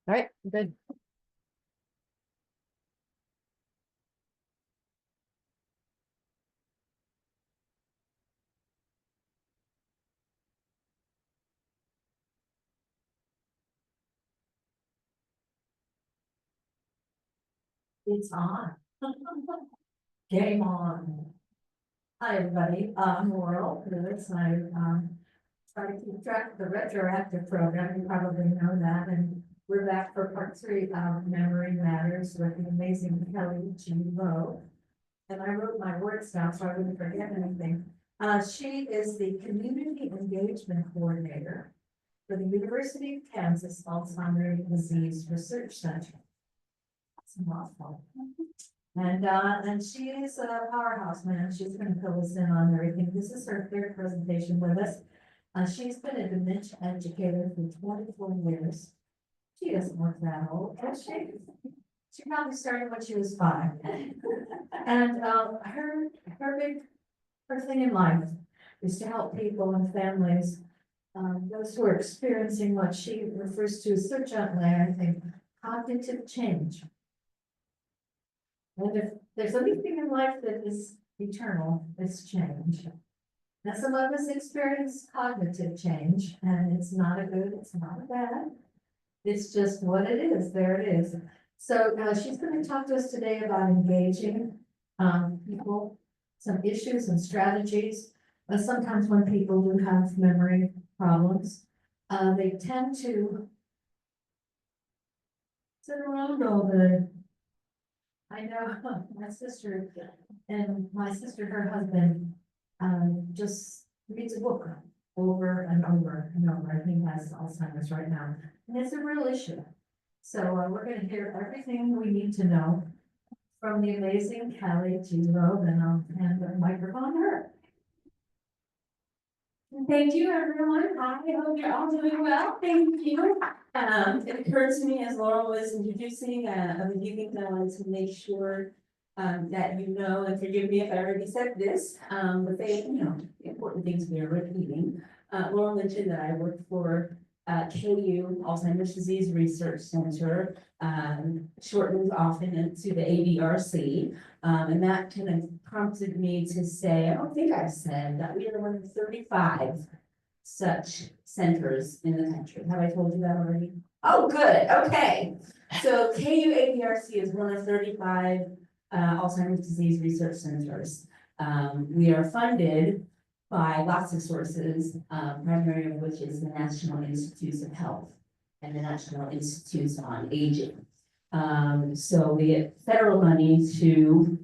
All right, good. It's on. Game on. Hi, everybody. Laurel Lewis. I try to keep track of the retroactive program. You probably know that. And we're back for part 3 of Memory Matters with the amazing Kelly G. Lowe. And I wrote my words down so I wouldn't forget anything. She is the Community Engagement Coordinator for the University of Kansas Alzheimer's Disease Research Center. That's a mouthful. And she is a powerhouse, man. She's gonna fill us in on everything. This is her third presentation with us. She's been a dementia educator for 24 years. She doesn't look that old, does she? She probably started when she was 5. And, her thing in life is to help people and families, those who are experiencing what she refers to so gently, I think, cognitive change. And if there's anything in life that is eternal, it's change. Now, some of us experience cognitive change, and it's not a good, it's not a bad. It's just what it is, there it is. So, she's gonna talk to us today about engaging, people, some issues and strategies. Sometimes when people do have memory problems, they tend to sit around all the I know my sister her husband, just reads a book over and over and over. He has Alzheimer's right now, and it's a real issue. So we're going to hear everything we need to know from the amazing Kelly G. Lowe, and I'll hand the microphone to her. Thank you, everyone. I hope you're all doing well. Thank you. It occurred to me as Laurel was introducing, of a few things I wanted to make sure that you know, and forgive me if I already said this, but they, important things we are repeating. Laurel mentioned that I work for KU Alzheimer's Disease Research Center, shortened often into the ADRC. And that kind of prompted me to say, I don't think I've said that we are one of 35 such centers in the country. Have I told you that already? Oh, good. Okay. So KU ADRC is one of 35 Alzheimer's disease research centers. We are funded by lots of sources, primary of which is the National Institutes of Health and the National Institutes on Aging. So we get federal money to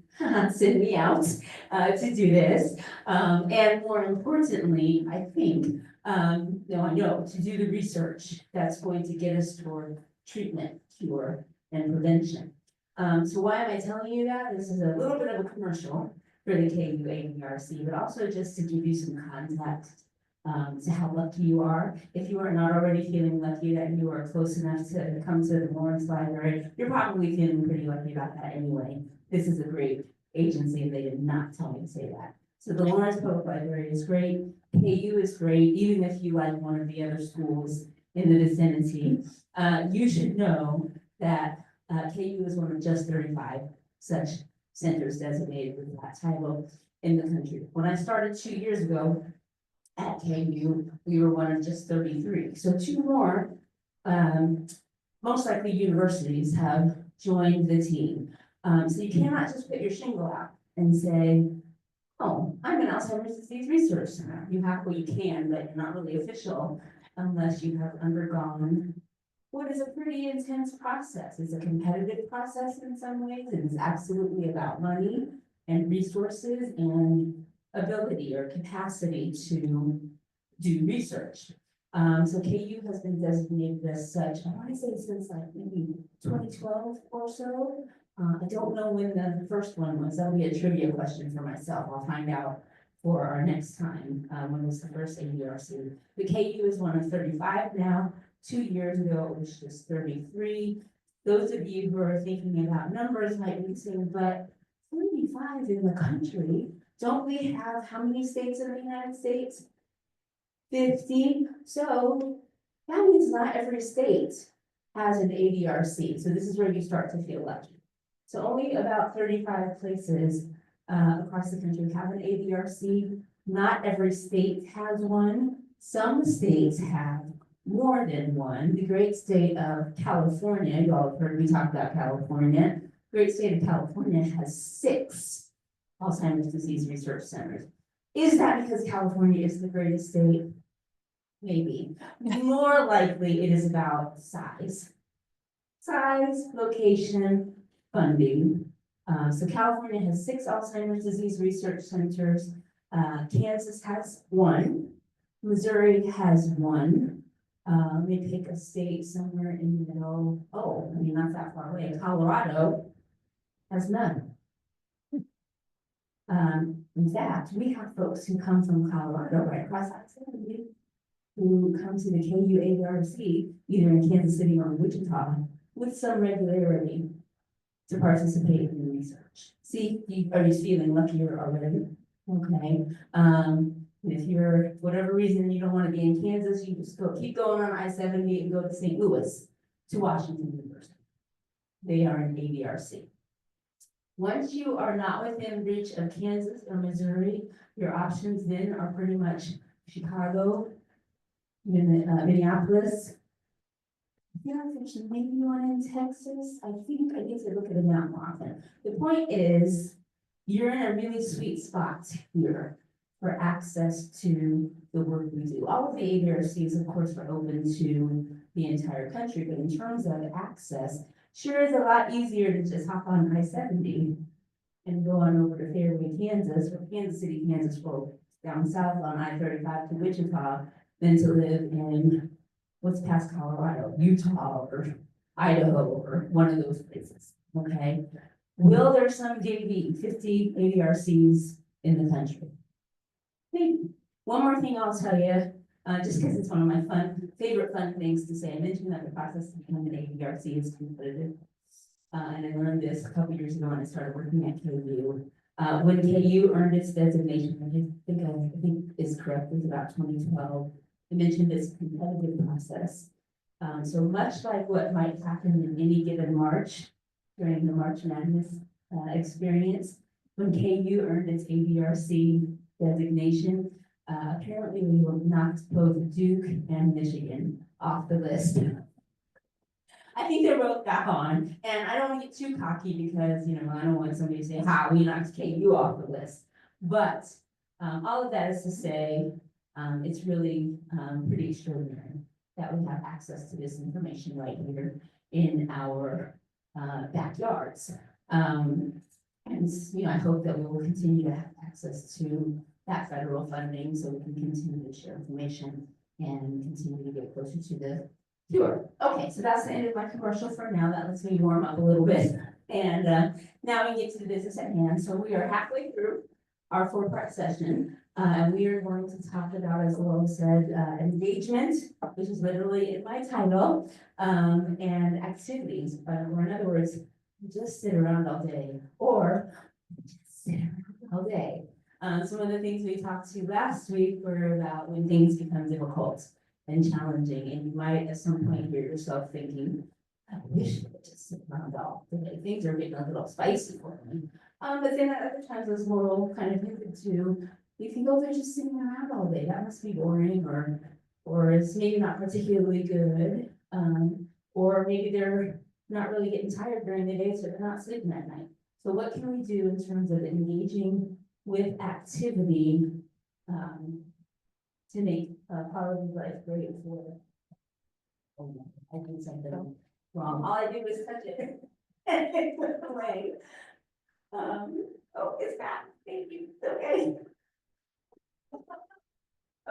send me out to do this. And more importantly, I think, I know to do the research that's going to get us toward treatment, cure, and prevention. So why am I telling you that? This is a little bit of a commercial for the KU ADRC, but also just to give you some context to how lucky you are. If you are not already feeling lucky that you are close enough to come to the Lawrence Library, you're probably feeling pretty lucky about that anyway. This is a great agency, and they did not tell me to say that. So the Lawrence Public Library is great. KU is great, even if you like one of the other schools in the vicinity. You should know that KU is one of just 35 such centers designated with that title in the country. When I started 2 years ago at KU, we were one of just 33. So 2 more, most likely universities have joined the team. So you cannot just put your shingle out and say, oh, I'm an Alzheimer's disease research center. You have, well, you can, but you're not really official unless you have undergone what is a pretty intense process. It's a competitive process in some ways. It is absolutely about money and resources and ability or capacity to do research. So KU has been designated as such, I want to say since like maybe 2012 or so. I don't know when the first one was. That'll be a trivia question for myself. I'll find out for our next time, when was the first ADRC. The KU is one of 35 now. 2 years ago, it was just 33. Those of you who are thinking about numbers might be saying, but 35 in the country, don't we have how many states in the United States? 50. So that means not every state has an ADRC, so this is where you start to feel lucky. So only about 35 places across the country have an ADRC. Not every state has one. Some states have more than one. The great state of California, you all have heard me talk about California. Great state of California has 6 Alzheimer's disease research centers. Is that because California is the greatest state? Maybe. More likely, it is about size. Size, location, funding. So California has 6 Alzheimer's disease research centers. Kansas has 1. Missouri has 1. Let me pick a state somewhere in the middle. Oh, I mean, not that far away. Colorado has none. In fact, we have folks who come from Colorado, right across that city, who come to the KUARC, either in Kansas City or in Wichita, with some regularity to participate in the research. See, are you feeling luckier already? Okay. If you're, whatever reason you don't want to be in Kansas, you just keep going on I-70 and go to St. Louis, to Washington University. They are an ADRC. Once you are not within reach of Kansas or Missouri, your options then are pretty much Chicago, Minneapolis. Yeah, there's maybe one in Texas. I get to look at a map more often. The point is, you're in a really sweet spot here for access to the work we do. All of the ADRCs, of course, are open to the entire country, but in terms of access, sure is a lot easier to just hop on I-70 and go on over to Fairway, Kansas, or Kansas City, Kansas, or down south on I-35 to Wichita, than to live in what's past Colorado, Utah, or Idaho, or one of those places, okay? Will there some 50 ADRCs in the country? Maybe. One more thing I'll tell you, just because it's one of my favorite fun things to say. I mentioned that the process to become an ADRC is competitive. And I learned this a couple years ago when I started working at KU. When KU earned its designation, I think is correct, it was about 2012. I mentioned this competitive process. So much like what might happen in any given March, during the March Madness experience, when KU earned its ADRC designation, apparently we knocked both Duke and Michigan off the list. I think they both got on, and I don't want to get too cocky because, you know, I don't want somebody to say, "Ha, we knocked KU off the list." But all of that is to say, it's really pretty extraordinary that we have access to this information right here in our backyards. And, you know, I hope that we will continue to have access to that federal funding so we can continue to share information and continue to get closer to the cure. Okay, so that's the end of my commercial for now. That lets me warm up a little bit. And now we get to the business at hand. So we are halfway through our 4-part session. And we are going to talk about, as Laurel said, engagement, which is literally in my title, and activities, or in other words, just sit around all day, or just sit around all day. Some of the things we talked to last week were about when things become difficult and challenging, and you might at some point hear yourself thinking, I wish I could just sit around all day. Things are getting a little spicy for me. But then at other times, as Laurel kind of hinted to, you think, oh, they're just sitting around all day. That must be boring, or it's maybe not particularly good. Or maybe they're not really getting tired during the day, so they're not sleeping at night. So what can we do in terms of engaging with activity to make quality of life great for? Oh, I did something wrong. All I did was touch it and it went away. Oh, it's back. Thank you. Okay.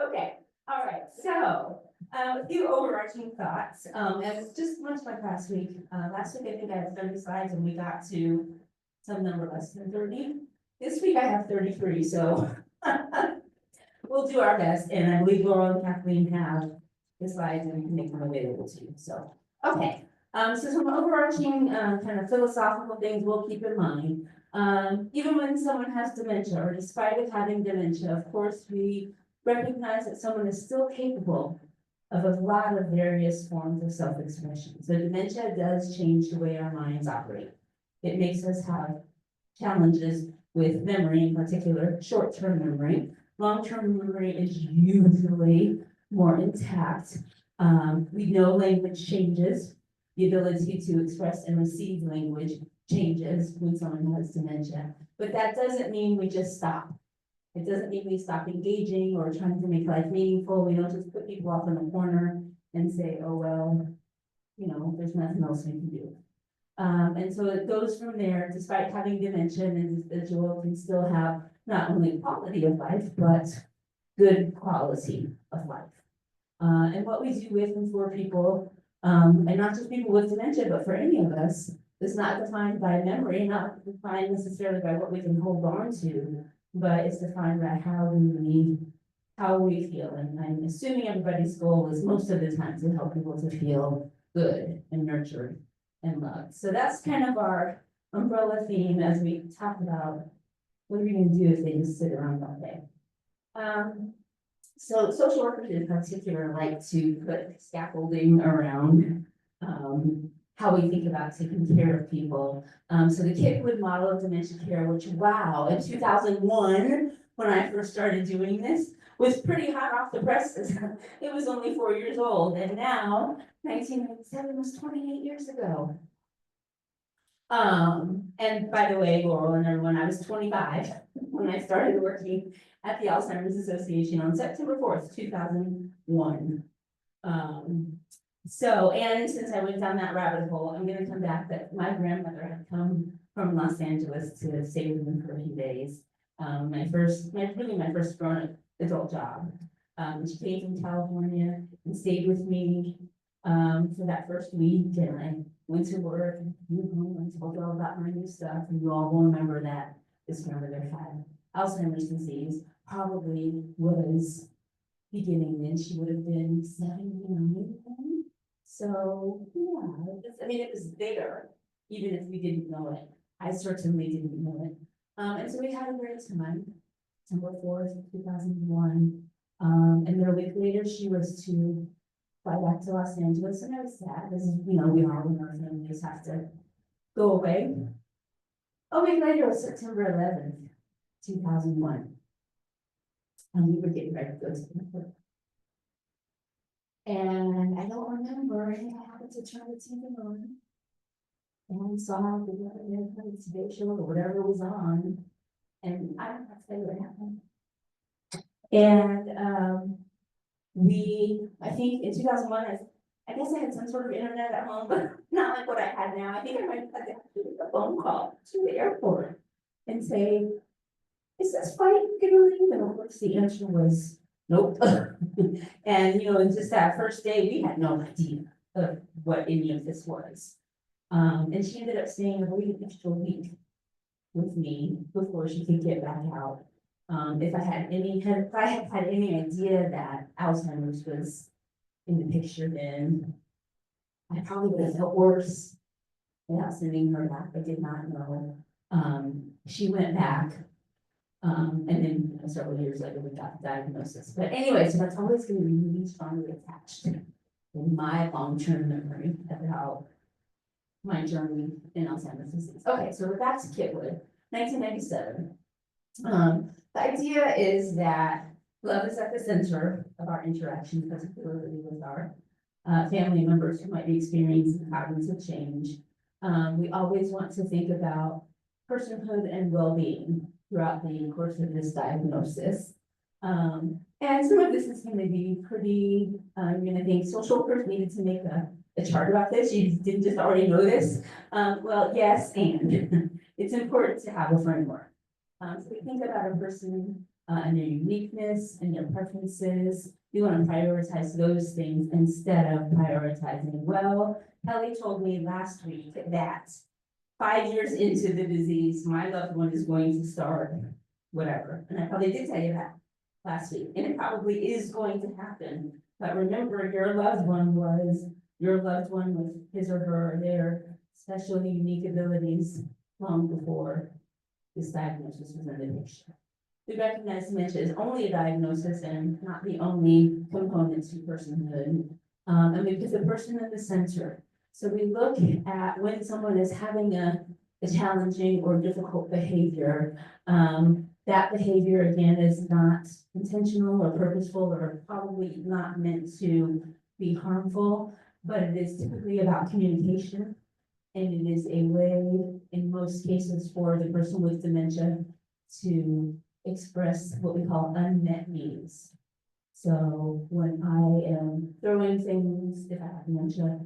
Okay. All right. So a few overarching thoughts. And just much like last week. Last week I think I had 30 slides and we got to some number less than 30. This week I have 33. So we'll do our best. And I believe Laurel and Kathleen have the slides and we can make them available to you. So okay. So some overarching kind of philosophical things we'll keep in mind. Even when someone has dementia, or despite of having dementia, of course, we recognize that someone is still capable of a lot of various forms of self-expression. So dementia does change the way our minds operate. It makes us have challenges with memory, in particular, short-term memory. Long-term memory is usually more intact. We know language changes. The ability to express and receive language changes when someone has dementia. But that doesn't mean we just stop. It doesn't mean we stop engaging or trying to make life meaningful. We don't just put people off in the corner and say, oh, well, you know, there's nothing else we can do. And so it goes from there. Despite having dementia, an individual can still have not only quality of life, but good quality of life. And what we do with and for people, and not just people with dementia, but for any of us, is not defined by memory, not defined necessarily by what we can hold on to, but it's defined by how we feel. And I'm assuming everybody's goal is most of the time to help people to feel good and nurtured and loved. So that's kind of our umbrella theme as we talk about what are we gonna do if they just sit around all day. So social workers in particular like to put scaffolding around how we think about taking care of people. So the Kitwood model of dementia care, which wow, in 2001, when I first started doing this, was pretty hot off the presses. It was only 4 years old, and now 1997 was 28 years ago. And by the way, Laurel and everyone, I was 25 when I started working at the Alzheimer's Association on September 4th, 2001. So, and since I went down that rabbit hole, I'm gonna come back that my grandmother had come from Los Angeles to stay with me for a few days. My first grown-up adult job. She came from California and stayed with me for that first week, and I went to work and came home and told her all about my new stuff, and you all will remember that this grandmother had Alzheimer's disease, probably was beginning then, she would have been 79. So, yeah, it was there, even if we didn't know it. I certainly didn't know it. And so we had a great time, September 4th, 2001. And then a week later, she was to fly back to Los Angeles, and I was sad, as we all in our families have to go away. A week later was September 11th, 2001. And we were getting ready to go to the airport. And I don't remember, I think I happened to turn the TV on. And saw the Today Show or whatever was on. And I don't have to tell you what happened. And I think in 2001, I guess I had some sort of internet at home, but not like what I had now. I think I might have had to make a phone call to the airport and say, is this flight gonna leave? And of course the answer was nope. And in just that first day, we had no idea of what any of this was. And she ended up staying an extra week with me before she could get back out. If I had had any idea that Alzheimer's was in the picture, then I probably would have felt worse without sending her back. I did not know. She went back. And then several years later, we got the diagnosis. But anyway, so that's always going to be really strongly attached in my long-term memory about my journey in Alzheimer's disease. Okay, so we're back to Kitwood, 1997. The idea is that love is at the center of our interactions, particularly with our family members who might be experiencing cognitive change. We always want to think about personhood and well-being throughout the course of this diagnosis. And some of this is going to be pretty, you're going to think social workers needed to make a chart about this. You didn't just already know this. Well, yes, and it's important to have a framework. So we think about a person and their uniqueness and their preferences. We want to prioritize those things instead of prioritizing, well, Kelly told me last week that 5 years into the disease, my loved one is going to start whatever. And I probably did tell you that last week, and it probably is going to happen. But remember, your loved one with his or her, their special unique abilities long before this diagnosis was in the picture. we recognize dementia is only a diagnosis and not the only component to personhood. And we put the person in the center. So we look at when someone is having a challenging or difficult behavior. That behavior again is not intentional or purposeful or probably not meant to be harmful, but it is typically about communication. And it is a way, in most cases, for the person with dementia to express what we call unmet needs. So when I am throwing things, if I have dementia,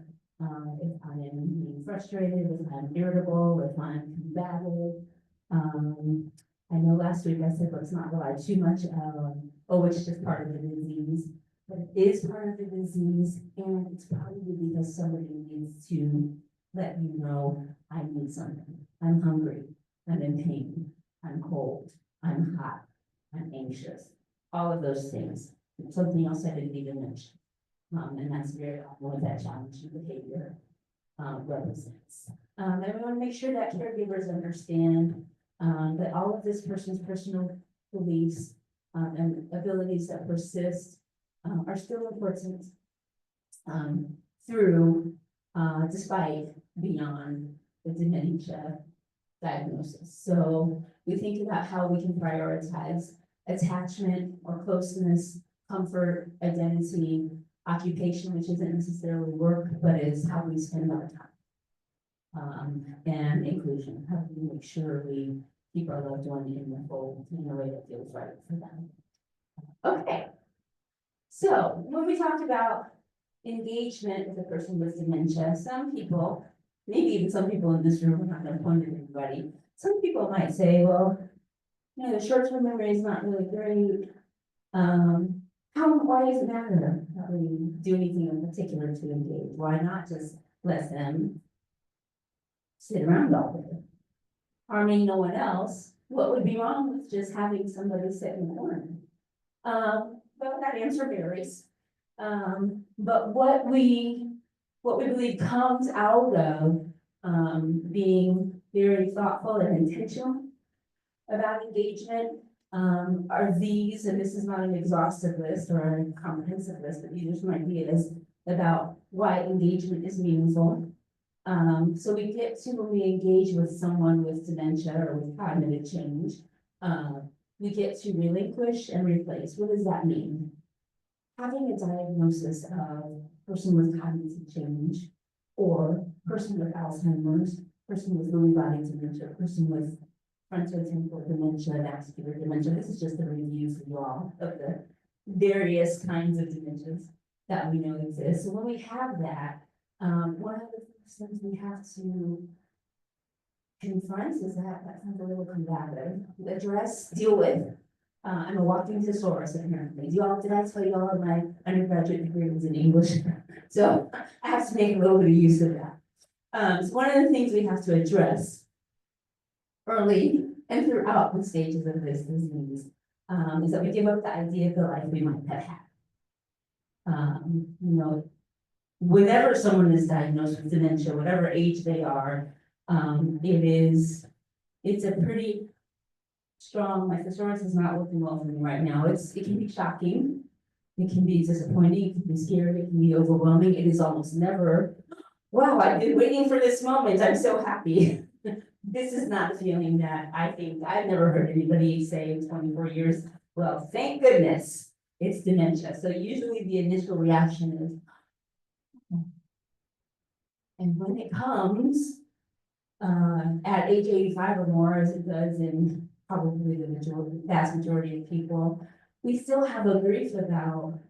if I am being frustrated, if I'm irritable, if I'm combative. I know last week I said, let's not rely too much on, oh, it's just part of the disease. But it is part of the disease, and it's probably because somebody needs to let you know, I need something. I'm hungry, I'm in pain, I'm cold, I'm hot, I'm anxious, all of those things. Something else I didn't even mention. And that's very often what that challenging behavior represents. And we want to make sure that caregivers understand that all of this person's personal beliefs and abilities that persist are still important through, despite beyond the dementia diagnosis. So we think about how we can prioritize attachment or closeness, comfort, identity, occupation, which isn't necessarily work, but is how we spend our time. And inclusion, how do we make sure we keep our loved one in the fold in a way that feels right for them. Okay. So when we talk about engagement with a person with dementia, some people, maybe even some people in this room, I'm not gonna point at anybody, some people might say, well, you know, the short-term memory is not really great. Why does it matter that we do anything in particular to engage? Why not just let them sit around all day? Harming no one else, what would be wrong with just having somebody sit in the corner? Well, that answer varies. But what we believe comes out of being very thoughtful and intentional about engagement are these, and this is not an exhaustive list or a comprehensive list, but these are some ideas about why engagement is meaningful. So we get to when we engage with someone with dementia or with cognitive change, we get to relinquish and replace. What does that mean? Having a diagnosis of person with cognitive change or person with Alzheimer's, person with Lewy body dementia, person with frontotemporal dementia, vascular dementia. This is just a review for you all of the various kinds of dementias that we know exist. So when we have that, one of the things we have to confront is that sounds a little combative, address, deal with. I'm a walking thesaurus apparently. Did I tell you all of my undergraduate degree was in English? So I have to make a little bit of use of that. So one of the things we have to address early and throughout the stages of this disease is that we give up the idea of the life we might have had. You know, whenever someone is diagnosed with dementia, whatever age they are, it's a pretty strong, my thesaurus is not working well for me right now. It can be shocking. It can be disappointing, it can be scary, it can be overwhelming. It is almost never, wow, I've been waiting for this moment. I'm so happy. This is not a feeling that I think I've never heard anybody say in 24 years, well, thank goodness it's dementia. So usually the initial reaction is, and when it comes at age 85 or more, as it does in probably the vast majority of people, we still have a grief about.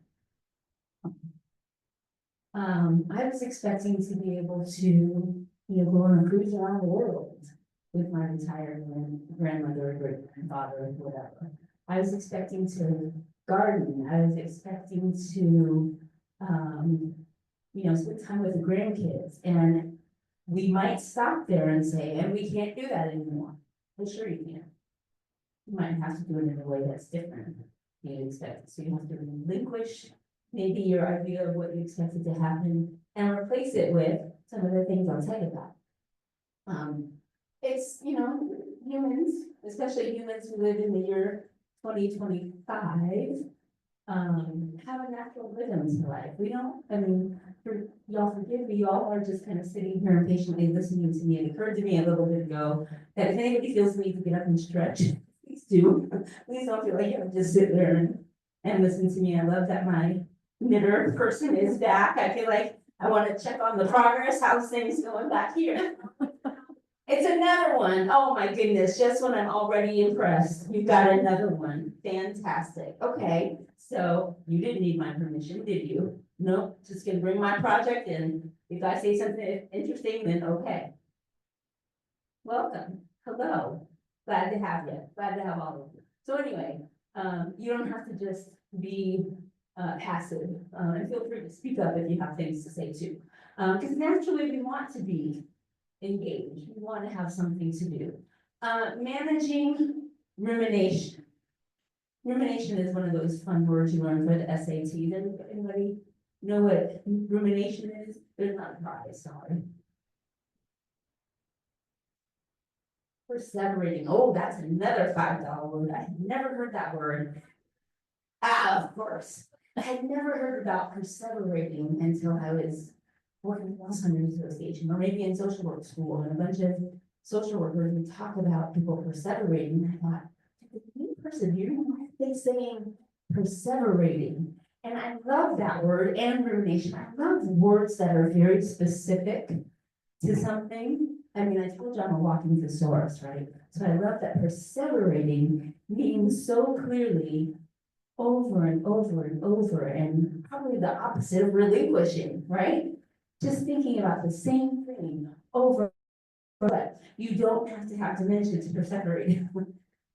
I was expecting to be able to, go on a cruise around the world with my retired grandmother or great grandfather or whatever. I was expecting to garden. I was expecting to, spend time with the grandkids. And we might stop there and say, and we can't do that anymore. Well, sure you can. You might have to do it in a way that's different. You expect, so you have to relinquish maybe your idea of what you expected to happen and replace it with some of the things I'll tell you about. It's, humans, especially humans who live in the year 2025. Have a natural rhythm to life. We don't, I mean, y'all forgive me, y'all are just kind of sitting here and patiently listening to me. It occurred to me a little bit ago that if anybody feels the need to get up and stretch, please do. Please don't feel like you have to just sit there and listen to me. I love that my knitter person is back. I feel like I want to check on the progress, how's things going back here? It's another one. Oh my goodness, just when I'm already impressed, you've got another one. Fantastic. Okay, so you didn't need my permission, did you? Nope, just gonna bring my project in. If I say something interesting, then okay. Welcome. Hello. Glad to have you. Glad to have all of you. So anyway, you don't have to just be passive. And feel free to speak up if you have things to say too. Because naturally we want to be engaged. We want to have something to do. Managing rumination. Rumination is one of those fun words you learn for the SAT. Does anybody know what rumination is? There's not a prize, sorry. Perseverating. Oh, that's another $5 word. I had never heard that word. Ah, of course. I had never heard about perseverating until I was working with Alzheimer's Association, or maybe in social work school, and a bunch of social workers would talk about people perseverating. And I thought, did they persevere? Why are they saying perseverating? And I love that word and rumination. I love words that are very specific to something. I mean, I told you I'm a walking thesaurus, right? So I love that perseverating means so clearly over and over and over, and probably the opposite of relinquishing, right? Just thinking about the same thing over, but you don't have to have dementia to perseverate.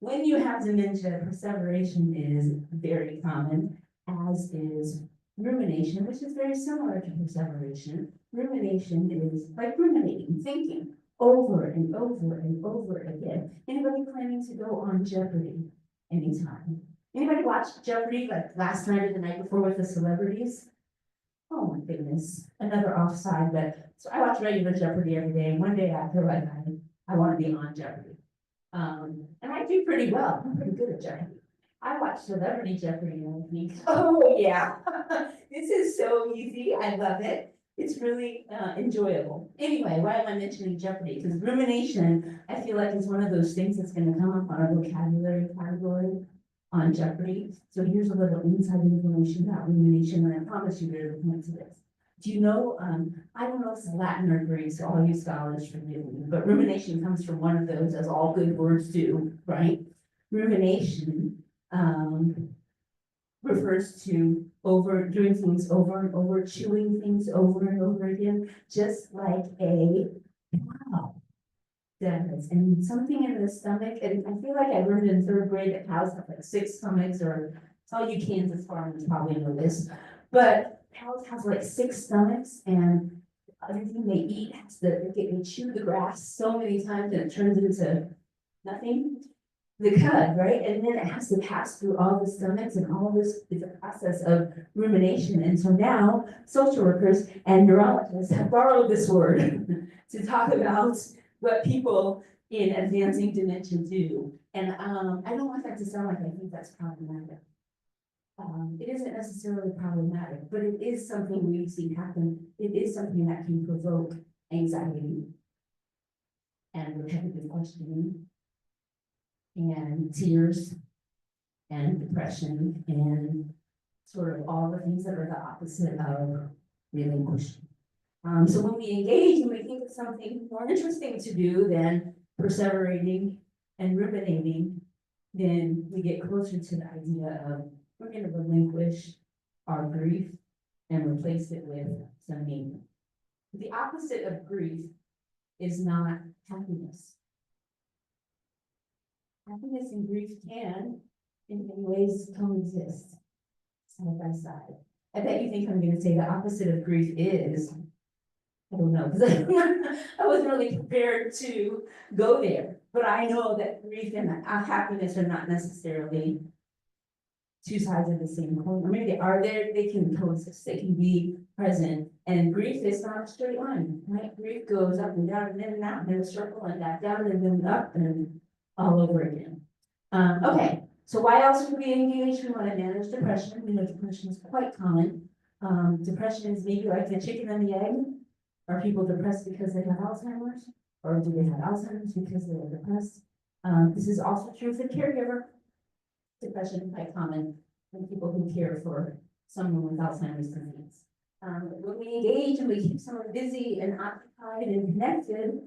When you have dementia, perseveration is very common, as is rumination, which is very similar to perseveration. Rumination is like ruminating, thinking over and over and over again. Anybody planning to go on Jeopardy anytime? Anybody watch Jeopardy like last night or the night before with the celebrities? Oh my goodness, another offside, but so I watch regular Jeopardy every day, and one day I feel like I want to be on Jeopardy. And I do pretty well. I'm pretty good at Jeopardy. I watch Celebrity Jeopardy and I think, oh yeah, this is so easy. I love it. It's really enjoyable. Anyway, why am I mentioning Jeopardy? Because rumination, I feel like is one of those things that's going to come up on our vocabulary category on Jeopardy. So here's a little inside information about rumination, and I promise you there's a point to this. Do you know, I don't know if it's Latin or Greek, so all you scholars forgive me, but rumination comes from one of those, as all good words do, right? Rumination refers to doing things over and over, chewing things over and over again, just like a cow does. And something in the stomach, and I feel like I learned in third grade that cows have like 6 stomachs, or all you Kansas farmers probably know this, but cows have like 6 stomachs, and everything they eat has they chew the grass so many times and it turns into nothing. The cud, right? And then it has to pass through all the stomachs, and all this is a process of rumination. And so now social workers and neurologists have borrowed this word to talk about what people in advancing dementia do. And I don't want that to sound like I think that's problematic. It isn't necessarily problematic, but it is something we see happen. It is something that can provoke anxiety and repetitive questioning and tears and depression and sort of all the things that are the opposite of relinquishing. So when we engage and we think of something more interesting to do than perseverating and ruminating, then we get closer to the idea of we're going to relinquish our grief and replace it with some meaning. The opposite of grief is not happiness. Happiness and grief can, in many ways, coexist side by side. I bet you think I'm going to say the opposite of grief is, I don't know, because I wasn't really prepared to go there. But I know that grief and happiness are not necessarily two sides of the same coin. Or maybe they are there, they can coexist, they can be present. And grief is not a straight line, right? Grief goes up and down and in and out, and then a circle and back down and then up and all over again. Okay, So why else would we engage? We want to manage depression. We know depression is quite common. Depression is maybe like the chicken and the egg. Are people depressed because they have Alzheimer's? Or do they have Alzheimer's because they are depressed? This is also true for caregiver. Depression is quite common in people who care for someone with Alzheimer's disease. When we engage and we keep someone busy and occupied and connected,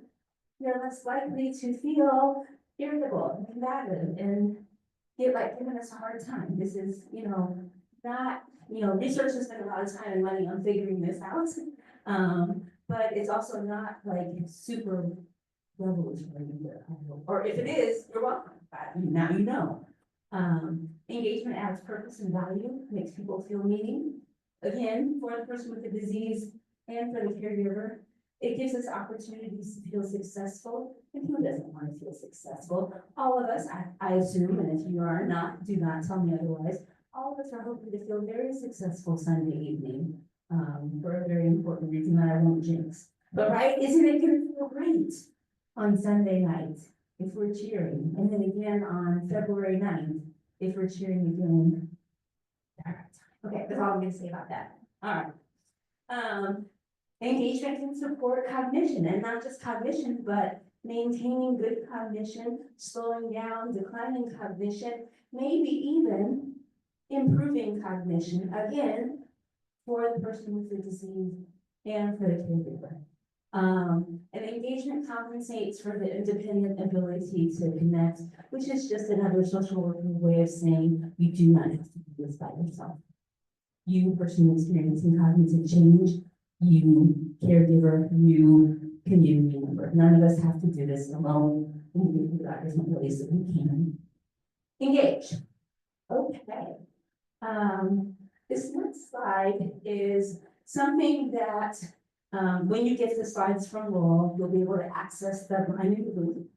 they're less likely to feel irritable and combative and get like giving us a hard time. This is, not, research has spent a lot of time and money on figuring this out. But it's also not like super revolutionary either. Or if it is, you're welcome. Now you know. Engagement adds purpose and value, makes people feel meaning. Again, for the person with the disease and for the caregiver, it gives us opportunities to feel successful. And who doesn't want to feel successful? All of us, I assume, and if you are not, do not tell me otherwise. All of us are hoping to feel very successful Sunday evening, for a very important reason that I won't jinx. But right, isn't it gonna feel great on Sunday night if we're cheering? And then again on February 9th, if we're cheering again. Okay, that's all I'm gonna say about that. All right. Engagement can support cognition, and not just cognition, but maintaining good cognition, slowing down, declining cognition, maybe even improving cognition, again, for the person with the disease and for the caregiver. And engagement compensates for the independent ability to connect, which is just another social working way of saying you do not have to do this by yourself. You, person experiencing cognitive change, you, caregiver, you, community member. None of us have to do this alone. We figure out different ways that we can engage. Okay. This next slide is something that, when you get the slides from Laurel, you'll be able to access the behind the booth.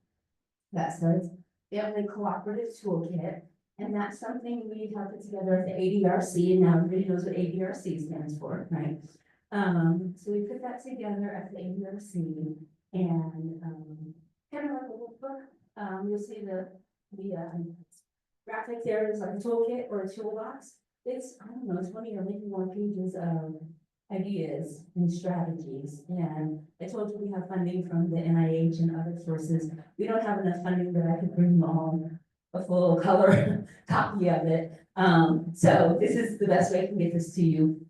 That says Family Cooperative Toolkit, and that's something we have put together at the ADRC, and now everybody knows what ADRC stands for, right? So we put that together at the ADRC, and kind of like a workbook. You'll see the graphic there is like a toolkit or a toolbox. It's, I don't know, 20 or maybe more pages of ideas and strategies. And I told you we have funding from the NIH and other sources. We don't have enough funding that I could bring you all a full color copy of it. So this is the best way I can get this to you.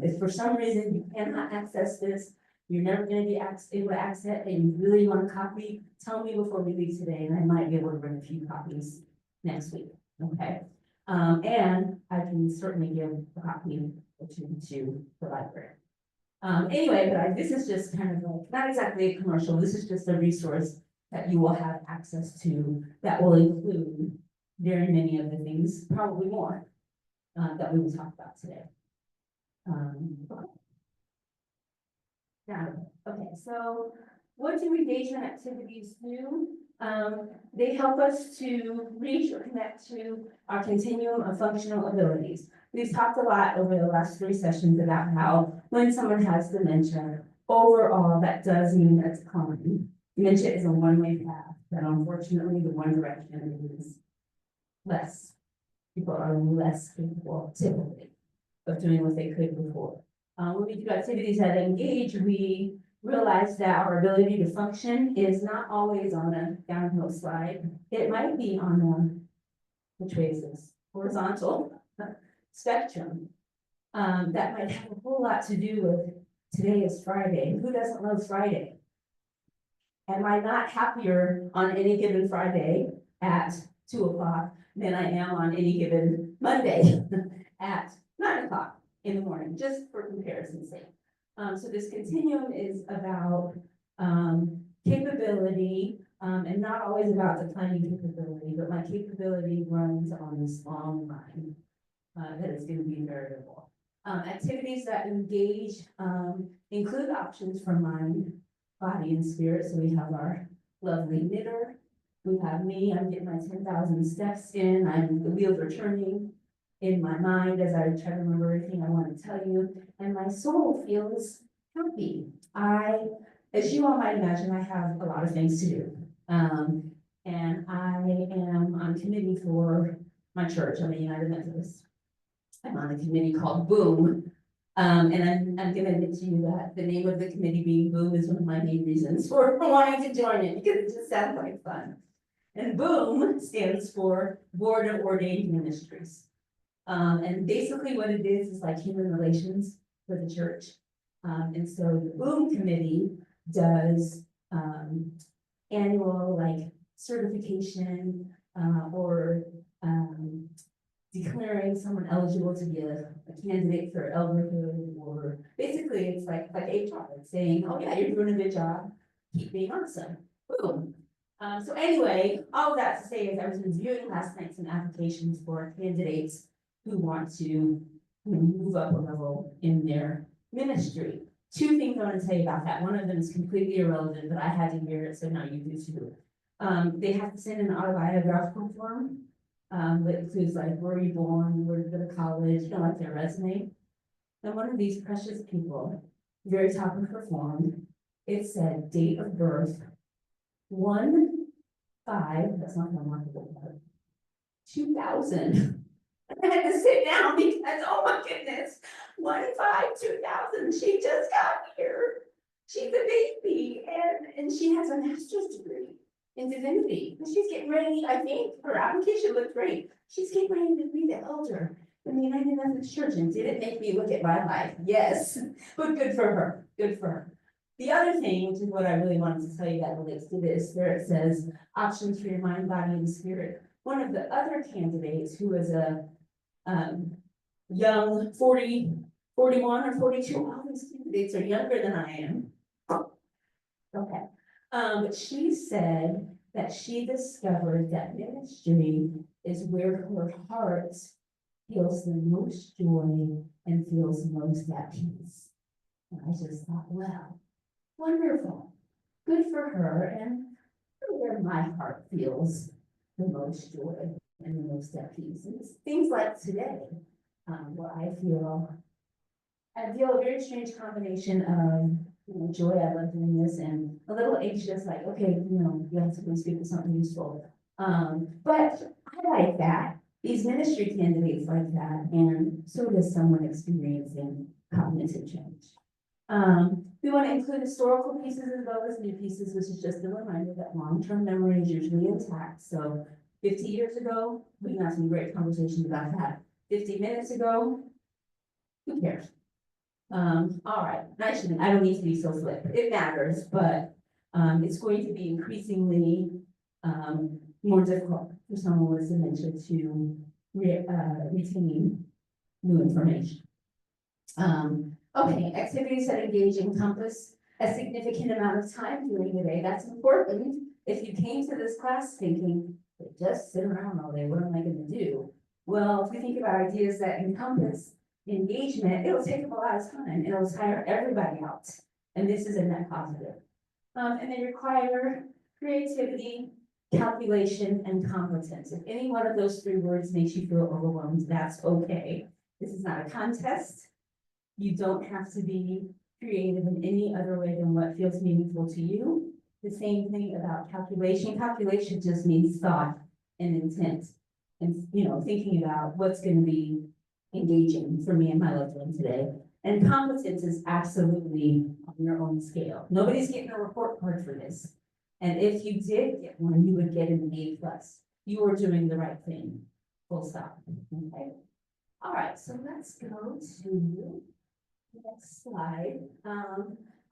If for some reason you cannot access this, you're never going to be able to access it, and you really want a copy, tell me before we leave today, and I might be able to bring a few copies next week. Okay. And I can certainly give a copy or two to the library. Anyway, but this is just kind of like, not exactly a commercial, this is just a resource that you will have access to that will include very many of the things, probably more, that we will talk about today. Okay, so what do engagement activities do? They help us to reach or connect to our continuum of functional abilities. We've talked a lot over the last 3 sessions about how when someone has dementia, overall, that does mean a decline. Dementia is a one-way path, but unfortunately, the one direction is less. People are less capable, typically, of doing what they could before. When we do activities that engage, we realize that our ability to function is not always on a downhill slide. It might be on a, which way is this? Horizontal spectrum. That might have a whole lot to do with today is Friday. Who doesn't love Friday? Am I not happier on any given Friday at 2 o'clock than I am on any given Monday at 9 o'clock in the morning, just for comparison's sake? So this continuum is about capability, and not always about declining capability, but my capability runs on this long line that is going to be variable. Activities that engage include options for mind, body, and spirit. So we have our lovely knitter. We have me, I'm getting my 10,000 steps in, the wheels are turning in my mind as I try to remember everything I want to tell you, and my soul feels happy. As you all might imagine, I have a lot of things to do. And I am on committee for my church, I'm a United Methodist. I'm on a committee called Boom. And I'm gonna admit to you that the name of the committee being Boom is one of my main reasons for wanting to join it, because it just sounds like fun. And Boom stands for Board of Ordained Ministries. And basically what it is like human relations for the church. And so the Boom Committee does, annual like certification, or, declaring someone eligible to be a candidate for elderhood, or basically it's like HR, it's saying, oh yeah, you're doing a good job, keep being awesome, boom. So anyway, all of that to say is I was reviewing last night some applications for candidates who want to move up a level in their ministry. Two things I want to tell you about that. One of them is completely irrelevant, but I had to hear it, so now you do too. They have to send an autobiographical form. That includes like, where were you born, where did you go to college, like their resume. And one of these precious people, very top of her form, it said date of birth, 1/5, that's not remarkable, but 2000. I had to sit down because, oh my goodness, 1/5/2000, she just got here. She's a baby, and she has a master's degree in divinity. And she's getting ready, I think, her application looked great. She's getting ready to be the elder in the United Methodist Church, and did it make me look at my life? Yes, but good for her, good for her. The other thing, which is what I really wanted to tell you that relates to this, where it says options for your mind, body, and spirit. One of the other candidates who was a young 40, 41 or 42, all these candidates are younger than I am. Okay. But she said that she discovered that ministry is where her heart feels the most joy and feels most at peace. And I just thought, wow, wonderful, good for her, and where my heart feels the most joy and the most at peace. And it's things like today, where I feel a very strange combination of joy, I love doing this, and a little anxious, like, okay, you have to please speak with something useful. But I like that. These ministry candidates like that, and so does someone experiencing cognitive change. We want to include historical pieces as well as new pieces, which is just a reminder that long-term memory is usually intact. So 50 years ago, we had some great conversations about that. 50 minutes ago, who cares? All right, I don't need to be so slick, it matters, but, it's going to be increasingly, more difficult for someone with dementia to retain new information. Okay, activities that engage encompass a significant amount of time during the day, that's important. If you came to this class thinking, just sit around all day, what am I gonna do? Well, if we think about ideas that encompass engagement, it'll take up a lot of time, it'll tire everybody out, and this is a net positive. And they require creativity, calculation, and competence. If any one of those three words makes you feel overwhelmed, that's okay. This is not a contest. You don't have to be creative in any other way than what feels meaningful to you. The same thing about calculation. Calculation just means thought and intent, and thinking about what's going to be engaging for me and my loved one today. And competence is absolutely on your own scale. Nobody's getting a report card for this. And if you did get one, you would get an A+. You are doing the right thing, full stop. Okay. All right, so let's go to the next slide.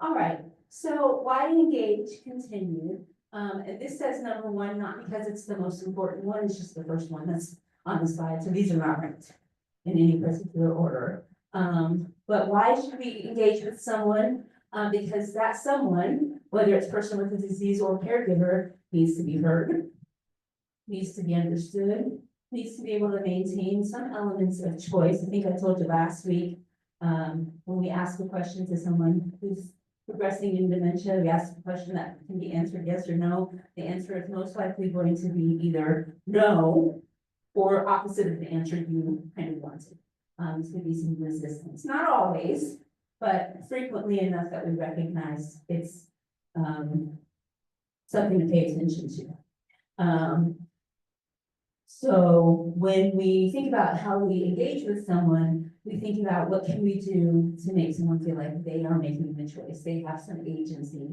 All right, so why engage, continue. And this says number one, not because it's the most important one, it's just the first one that's on the slide. So these are not ranked in any particular order. But why should we engage with someone? Because that someone, whether it's person with a disease or caregiver, needs to be heard, needs to be understood, needs to be able to maintain some elements of choice. I think I told you last week, when we ask a question to someone who's progressing in dementia, we ask a question that can be answered yes or no. The answer is most likely going to be either no or opposite of the answer you kind of wanted. There's going to be some resistance, not always, but frequently enough that we recognize it's something to pay attention to. So when we think about how we engage with someone, we think about what can we do to make someone feel like they are making the choice, they have some agency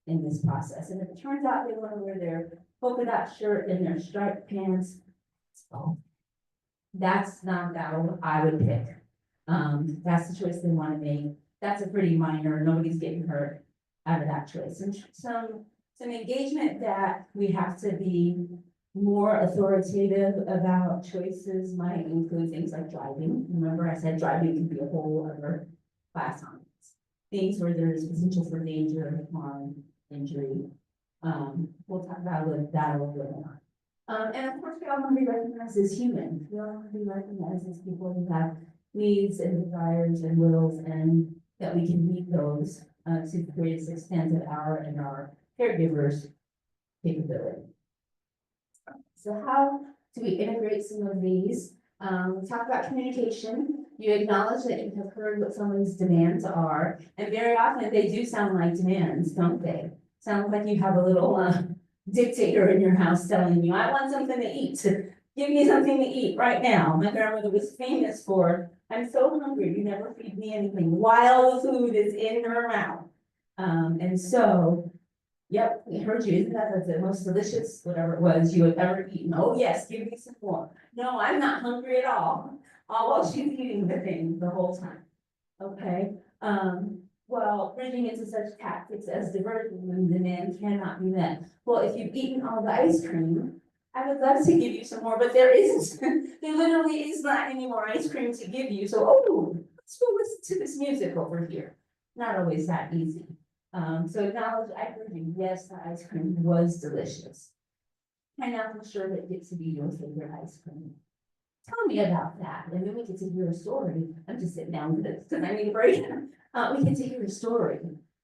in this process. And if it turns out they want to wear their polka dot shirt and their striped pants, that's not that I would pick. That's the choice they want to make. That's a pretty minor, nobody's getting hurt out of that choice. And some engagement that we have to be more authoritative about choices might include things like driving. Remember, I said driving can be a whole other class on it. Things where there's potential for danger, harm, injury. We'll talk about that a little bit more. And of course, we all want to be recognized as human. We all want to be recognized as people who have needs and desires and wills, and that we can meet those to the greatest extent of our caregivers' capability. So how do we integrate some of these? We talk about communication. You acknowledge that you have heard what someone's demands are, and very often they do sound like demands, don't they? Sound like you have a little dictator in your house telling you, I want something to eat. Give me something to eat right now. My grandmother was famous for, I'm so hungry, you never feed me anything while the food is in her mouth. And so, yep, we heard you. Isn't that the most delicious, whatever it was you have ever eaten? Oh, yes, give me some more. No, I'm not hungry at all while she's eating the thing the whole time. Okay, well, bridging into such tactics as diversion when demand cannot be met. Well, if you've eaten all the ice cream, I would love to give you some more, but there isn't, there literally is not any more ice cream to give you. So, oh, let's go listen to this music over here. Not always that easy. So acknowledge, I heard you, yes, the ice cream was delicious. I'm not sure that gets to be your favorite ice cream. Tell me about that, and then we get to hear a story. I'm just sitting down because I need a break. We get to hear a story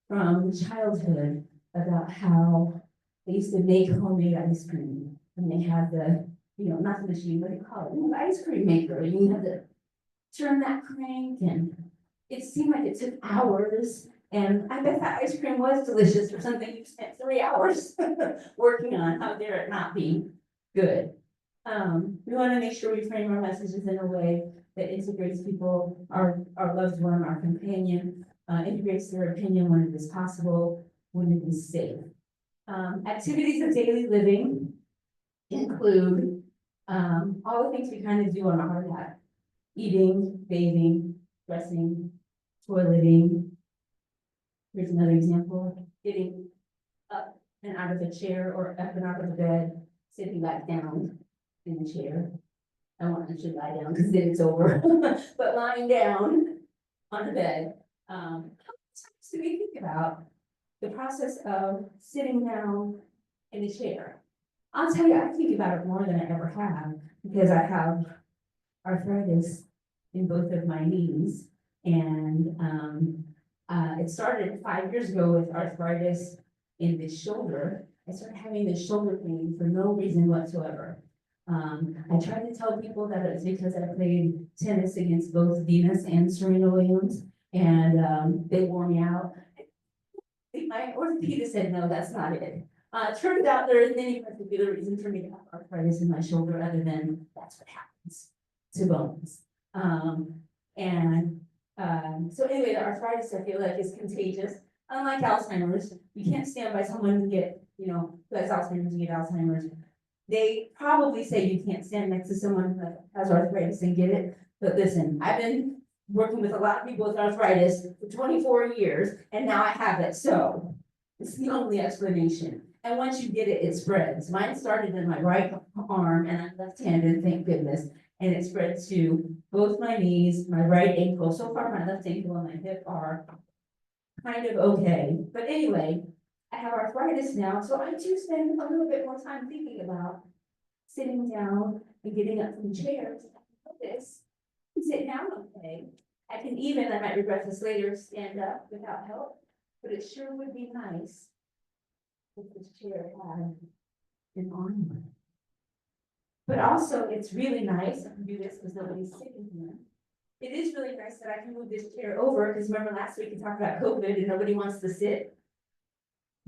from childhood about how they used to make homemade ice cream, and they had the, not the machine, what do you call it? The ice cream maker. You had to turn that crank, and it seemed like it took hours. And I bet that ice cream was delicious for something you spent 3 hours working on. How dare it not be good? We want to make sure we frame our messages in a way that integrates people, our loved one, our companion, integrates their opinion when it is possible, when it is safe. Activities of daily living include all the things we kind of do on our hat: eating, bathing, dressing, toileting. Here's another example: getting up and out of the chair or up and out of the bed, sitting back down in the chair. I want to lie down because then it's over, but lying down on the bed. How much do we think about the process of sitting down in a chair? I'll tell you, I think about it more than I ever have because I have arthritis in both of my knees, and it started 5 years ago with arthritis in the shoulder. I started having this shoulder pain for no reason whatsoever. I tried to tell people that it was because I played tennis against both Venus and Serena Williams, and they wore me out. My orthopedist said, no, that's not it. Turns out there isn't any particular reason for me to have arthritis in my shoulder other than that's what happens to bones. So anyway, the arthritis I feel like is contagious. Unlike Alzheimer's, you can't stand by someone who get, who has Alzheimer's and get Alzheimer's. They probably say you can't stand next to someone who has arthritis and get it. But listen, I've been working with a lot of people with arthritis for 24 years, and now I have it. So it's the only explanation. And once you get it, it spreads. Mine started in my right arm, and I'm left-handed, thank goodness. And it spread to both my knees, my right ankle. So far, my left ankle and my hip are kind of okay. But anyway, I have arthritis now, so I do spend a little bit more time thinking about sitting down and getting up from the chair to this and sit down okay. I can even, I might regret this later, stand up without help, but it sure would be nice if this chair had an arm. But also, it's really nice, I can do this because nobody's sitting here. It is really nice that I can move this chair over, because remember last week we talked about COVID and nobody wants to sit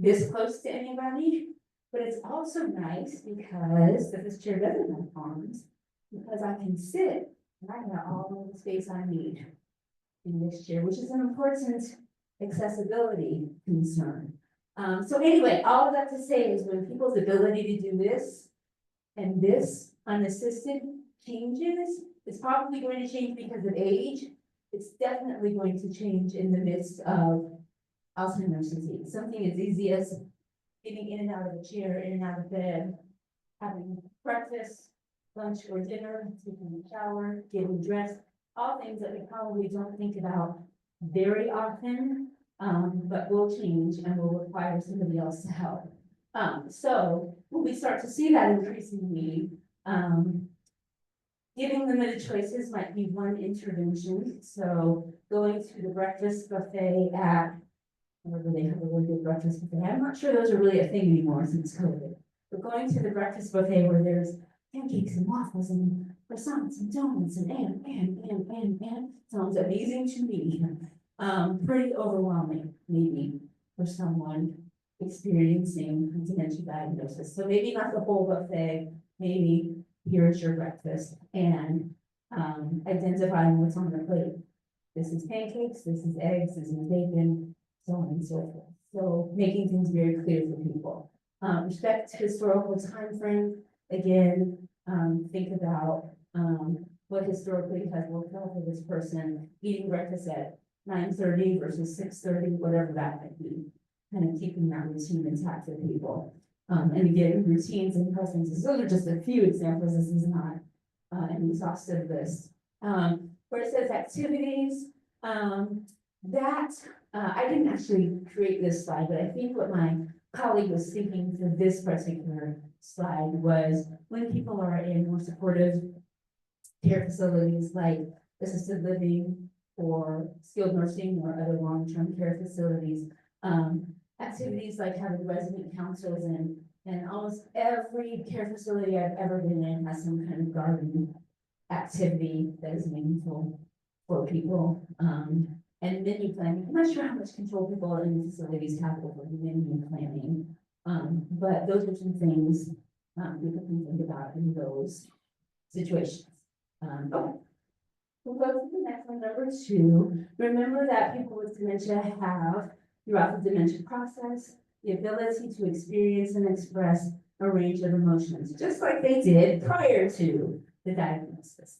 this close to anybody. But it's also nice because if this chair doesn't have arms, because I can sit and I got all the space I need in this chair, which is an important accessibility concern. So anyway, all of that to say is when people's ability to do this and this unassisted changes, it's probably going to change because of age. It's definitely going to change in the midst of Alzheimer's disease. Something as easy as getting in and out of a chair, in and out of bed, having breakfast, lunch or dinner, taking a shower, getting dressed, all things that we probably don't think about very often, but will change and will require somebody else to help. So when we start to see that increasing need, giving limited choices might be one intervention. So going to the breakfast buffet at, wherever they have a really good breakfast buffet. I'm not sure those are really a thing anymore since COVID. But going to the breakfast buffet where there's pancakes and waffles and croissants and donuts and sounds amazing to me. Pretty overwhelming, maybe, for someone experiencing dementia diagnosis. So maybe not the whole buffet, maybe here's your breakfast and identifying what's on the plate. This is pancakes, this is eggs, this is bacon, so on and so forth. So making things very clear for people. Respect historical time frame. Again, think about what historically has worked out for this person, eating breakfast at 9:30 versus 6:30, whatever that might be. Kind of keeping that routine intact for people. And again, routines and preferences, those are just a few examples. This is not an exhaustive list. Where it says activities, I didn't actually create this slide, but I think what my colleague was thinking for this particular slide was when people are in more supportive care facilities like assisted living or skilled nursing or other long-term care facilities, activities like having resident councils and almost every care facility I've ever been in has some kind of garden activity that is meaningful for people. And menu planning, I'm not sure how much control people in facilities have over menu planning. But those are some things we can think about in those situations. Okay. We'll go to the next one, number 2. Remember that people with dementia have, throughout the dementia process, the ability to experience and express a range of emotions, just like they did prior to the diagnosis.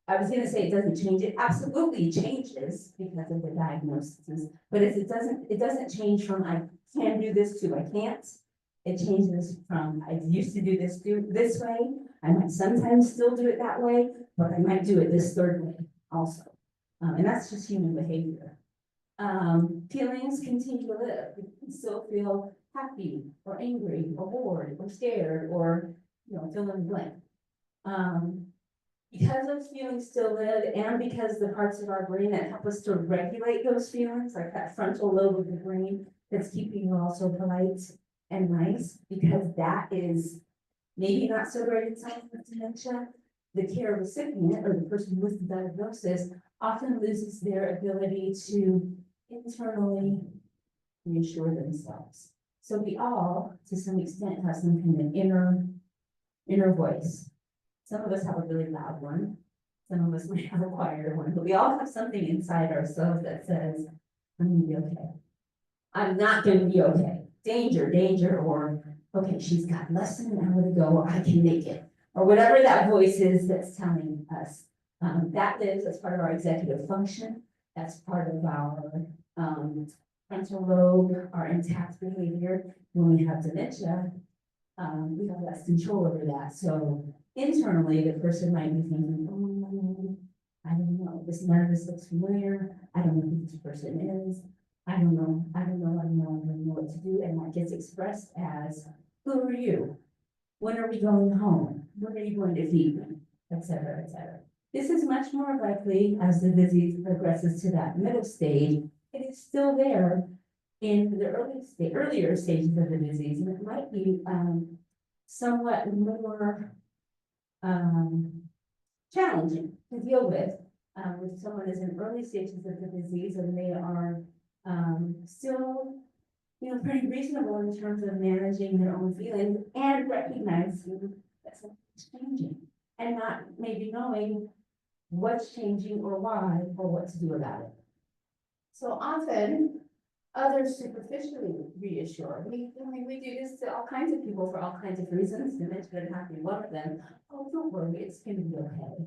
I was gonna say it doesn't change, it absolutely changes because of the diagnosis, but it doesn't change from I can do this to I can't. It changes from I used to do this way, I might sometimes still do it that way, but I might do it this third way also. And that's just human behavior. Feelings continue to live. You can still feel happy or angry or bored or scared or, fill in the blank. Because those feelings still live and because the parts of our brain that help us to regulate those feelings, like that frontal lobe of the brain that's keeping you all so polite and nice, because that is maybe not so great in someone with dementia, the care recipient or the person with the diagnosis often loses their ability to internally reassure themselves. So we all, to some extent, have some kind of inner voice. Some of us have a really loud one. Some of us might have a quieter one, but we all have something inside ourselves that says, I'm gonna be okay. I'm not gonna be okay. Danger, danger, or okay, she's got less than an hour to go, or I can make it. Or whatever that voice is that's telling us. That lives as part of our executive function. That's part of our frontal lobe, our intact behavior. When we have dementia, we have less control over that. So internally, the person might be thinking, oh, I don't know, none of this looks familiar. I don't know who this person is. I don't know what to do. And that gets expressed as, who are you? When are we going home? When are you going to feed me? Et cetera, et cetera. This is much more likely as the disease progresses to that middle stage. It is still there in the earlier stages of the disease, and it might be somewhat more challenging to deal with someone is in early stages of the disease and they are still, pretty reasonable in terms of managing their own feelings and recognizing that something's changing. And not maybe knowing what's changing or why, or what to do about it. So often, others superficially reassure. We do this to all kinds of people for all kinds of reasons, and it's going to have to be one of them. Oh, don't worry, it's gonna be okay.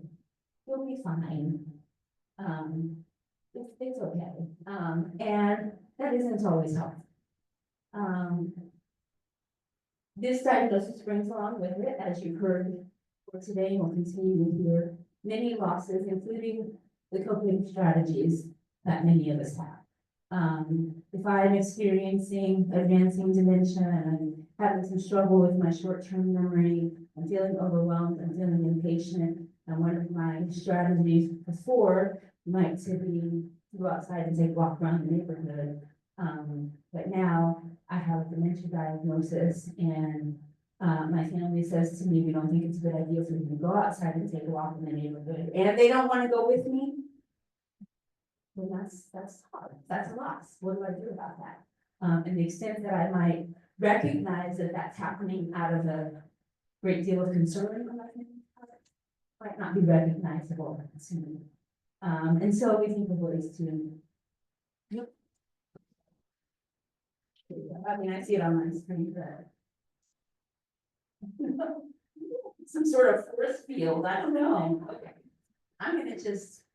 You'll be fine. It's okay. And that isn't always helpful. This diagnosis brings along with it, as you've heard for today, and will continue to hear, many losses, including the coping strategies that many of us have. If I'm experiencing advancing dementia and I'm having some struggle with my short-term memory, I'm feeling overwhelmed, I'm feeling impatient, and one of my strategies before might to be go outside and take a walk around the neighborhood. But now I have a dementia diagnosis, and my family says to me, we don't think it's a good idea for me to go outside and take a walk in the neighborhood, and if they don't want to go with me, then that's hard, that's a loss. What do I do about that? And the extent that I might recognize that that's happening out of a great deal of concern on my family's part, might not be recognizable to me. And so we think of ways to. Yep. I mean, I see it on my screen, but. Some sort of force field, I don't know. Okay. I'm gonna just.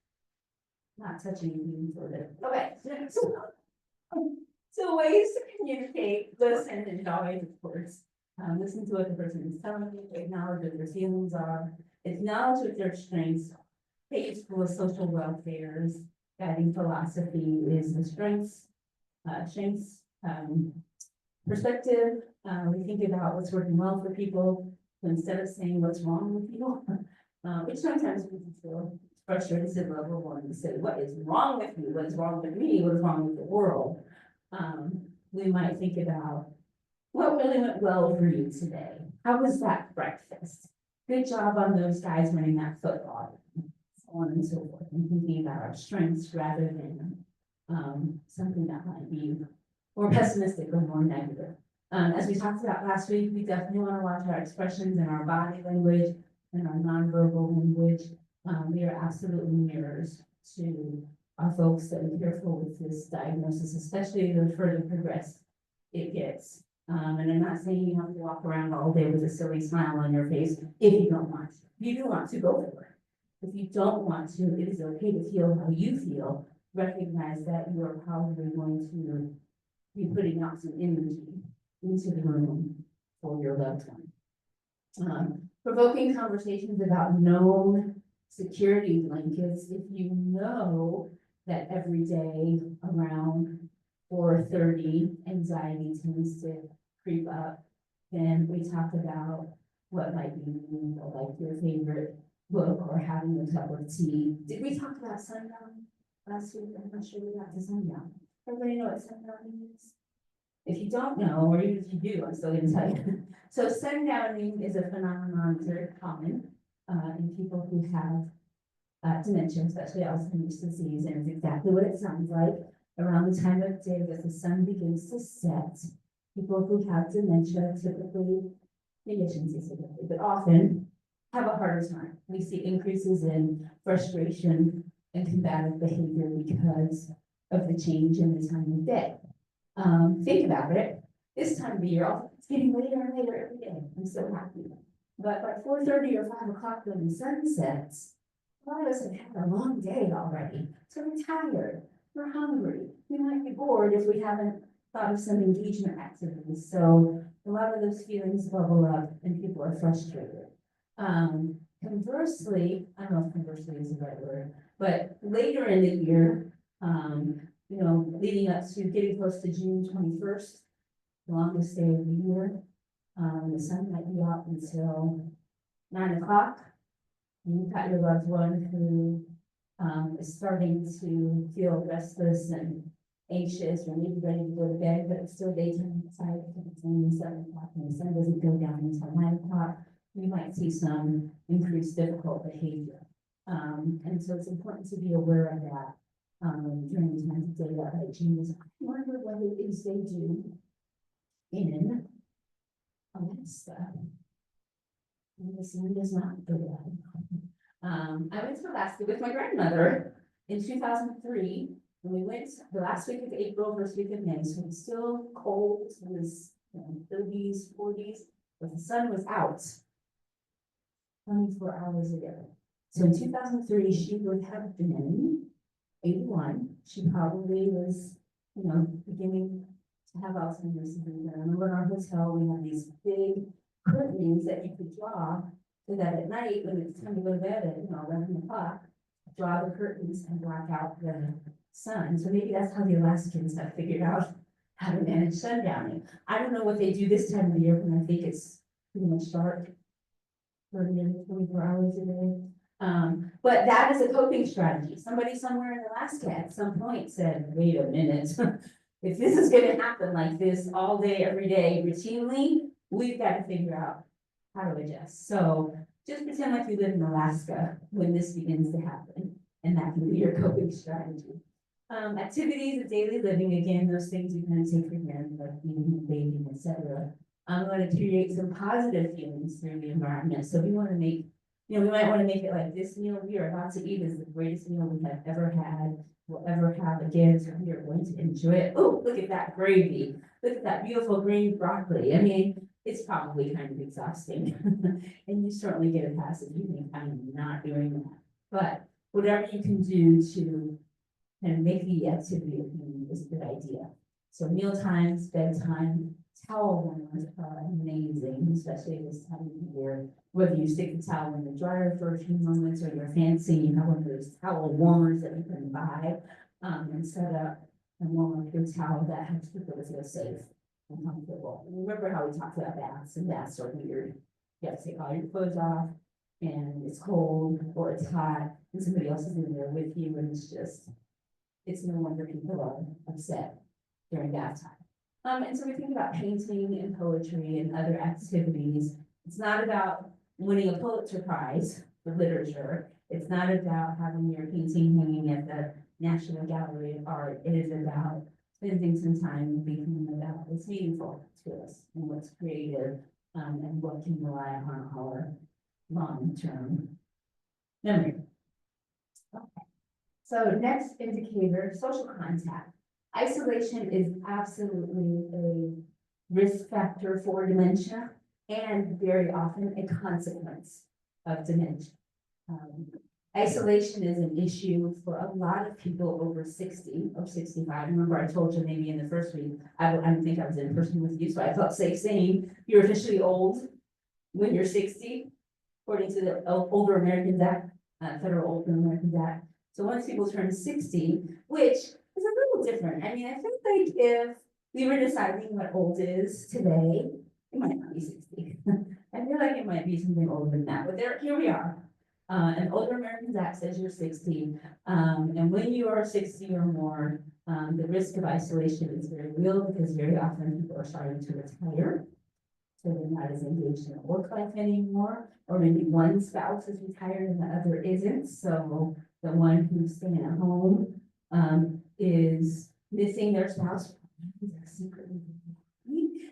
Not touch anything for it. Okay. So ways to communicate, listen, and always, of course. Listen to what the person is telling you, acknowledge what their feelings are, acknowledge what their strengths are. Page full of social welfare's guiding philosophy is the strengths, perspective. We think about what's working well for people, so instead of saying what's wrong with people, which sometimes we can feel frustrated at level one to say, what is wrong with you? What's wrong with me? What's wrong with the world? We might think about what really went well for you today. How was that breakfast? Good job on those guys winning that football. So on and so forth, and thinking about our strengths rather than something that might be more pessimistic or more negative. As we talked about last week, we definitely want to watch our expressions and our body language and our nonverbal language. We are absolutely mirrors to our folks that are careful with this diagnosis, especially the further progressed it gets. And I'm not saying you have to walk around all day with a silly smile on your face if you don't want to. If you do want to, go for it. If you don't want to, it is okay to feel how you feel. Recognize that you are probably going to be putting out some energy into the room for your loved one. Provoking conversations about known security blankets. If you know that every day around 4:30 anxiety tends to creep up, then we talk about what might be like your favorite book or having a cup of tea. Did we talk about sundown last week? I'm not sure we got to sundown. Everybody know what sundown means? If you don't know, or even if you do, I'm still gonna tell you. So sundowning is a phenomenon very common in people who have dementia, especially Alzheimer's disease, and it's exactly what it sounds like. Around the time of day that the sun begins to set, people who have dementia typically, maybe I shouldn't say typically, but often have a harder time. We see increases in frustration and combative behavior because of the change in the time of day. Think about it. This time of the year, it's getting later and later every day. I'm so happy. But by 4:30 or 5 o'clock when the sun sets, a lot of us have had a long day already. So we're tired, we're hungry. We might be bored if we haven't thought of some engagement activities. So a lot of those feelings bubble up and people are frustrated. Conversely, I don't know if conversely is the right word, but later in the year, leading up to getting close to June 21st, the longest day of the year, the sun might be out until 9 o'clock. And you've got your loved one who is starting to feel restless and anxious or maybe ready to go to bed, but it's still daytime outside. It's only 7 o'clock and the sun doesn't go down until 9 o'clock. We might see some increased difficult behavior. And so it's important to be aware of that during the time of day that changes. I wonder what it is they do in Alaska. And this one does not go down. I went to Alaska with my grandmother in 2003. And we went the last week of April, first week of May, so it's still cold, it was 30s, 40s, but the sun was out 24 hours a day. So in 2003, she would have been 81. She probably was, beginning to have Alzheimer's disease. I remember in our hotel, we had these big curtains that you could draw, so that at night, when it's time to go to bed at, 11 o'clock, draw the curtains and black out the sun. So maybe that's how the Alaskans have figured out how to manage sundowning. I don't know what they do this time of year, when I think it's pretty much dark 30 to 24 hours a day. But that is a coping strategy. Somebody somewhere in Alaska at some point said, wait a minute, if this is gonna happen like this all day, every day, routinely, we've got to figure out how to adjust. So just pretend like you live in Alaska when this begins to happen, and that can be your coping strategy. Activities of daily living, again, those things you kind of take for granted, like eating, bathing, etc. I'm going to create some positive feelings through the environment. So we want to make, we might want to make it like, this meal we are about to eat is the greatest meal we have ever had, will ever have again, so we are going to enjoy it. Oh, look at that gravy. Look at that beautiful green broccoli. I mean, it's probably kind of exhausting. And you certainly get a pass if you think I'm not doing that. But whatever you can do to kind of make the activity of eating is a good idea. So meal times, bedtime, towel warmers are amazing, especially this time of year. Whether you stick the towel in the dryer for a few moments, or you're fancy, you have one of those towel warmers that you can buy, and set up and warm up your towel. That helps people to feel safe and comfortable. Remember how we talked about baths, and baths are weird. You have to take all your clothes off, and it's cold or it's hot, and somebody else is in there with you, and it's no wonder people are upset during bath time. And so we think about painting and poetry and other activities. It's not about winning a Pulitzer Prize for literature. It's not about having your painting hanging at the National Gallery of Art. It is about spending some time thinking about what's meaningful to us and what's creative, and what can rely on our long-term memory. Okay. So next indicator, social contact. Isolation is absolutely a risk factor for dementia, and very often a consequence of dementia. Isolation is an issue for a lot of people over 60 or 65. Remember, I told you maybe in the first week, I don't think I was in person with you, so I felt safe saying you're officially old when you're 60, according to the Older Americans Act, Federal Older Americans Act. So once people turn 60, which is a little different. I mean, I think like if we were deciding what old is today, it might not be 60. I feel like it might be something older than that, but here we are. An Older Americans Act says you're 60, and when you are 60 or more, the risk of isolation is very real, because very often people are starting to retire. So they're not as engaged in the work life anymore, or maybe one spouse is retired and the other isn't. So the one who's staying at home is missing their spouse secretly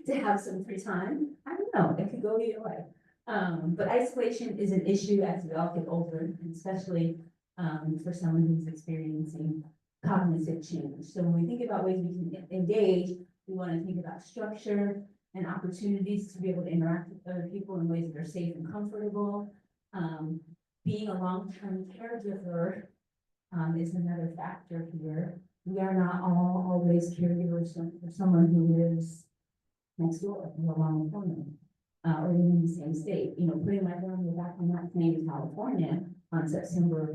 to have some free time. I don't know, it could go either way. But isolation is an issue as we all get older, and especially for someone who's experiencing cognitive change. So when we think about ways we can engage, we want to think about structure and opportunities to be able to interact with other people in ways that are safe and comfortable. Being a long-term caregiver is another factor here. We are not all always caregivers for someone who lives next door or around the corner, or even in the same state. Putting my family back on that plane to California on September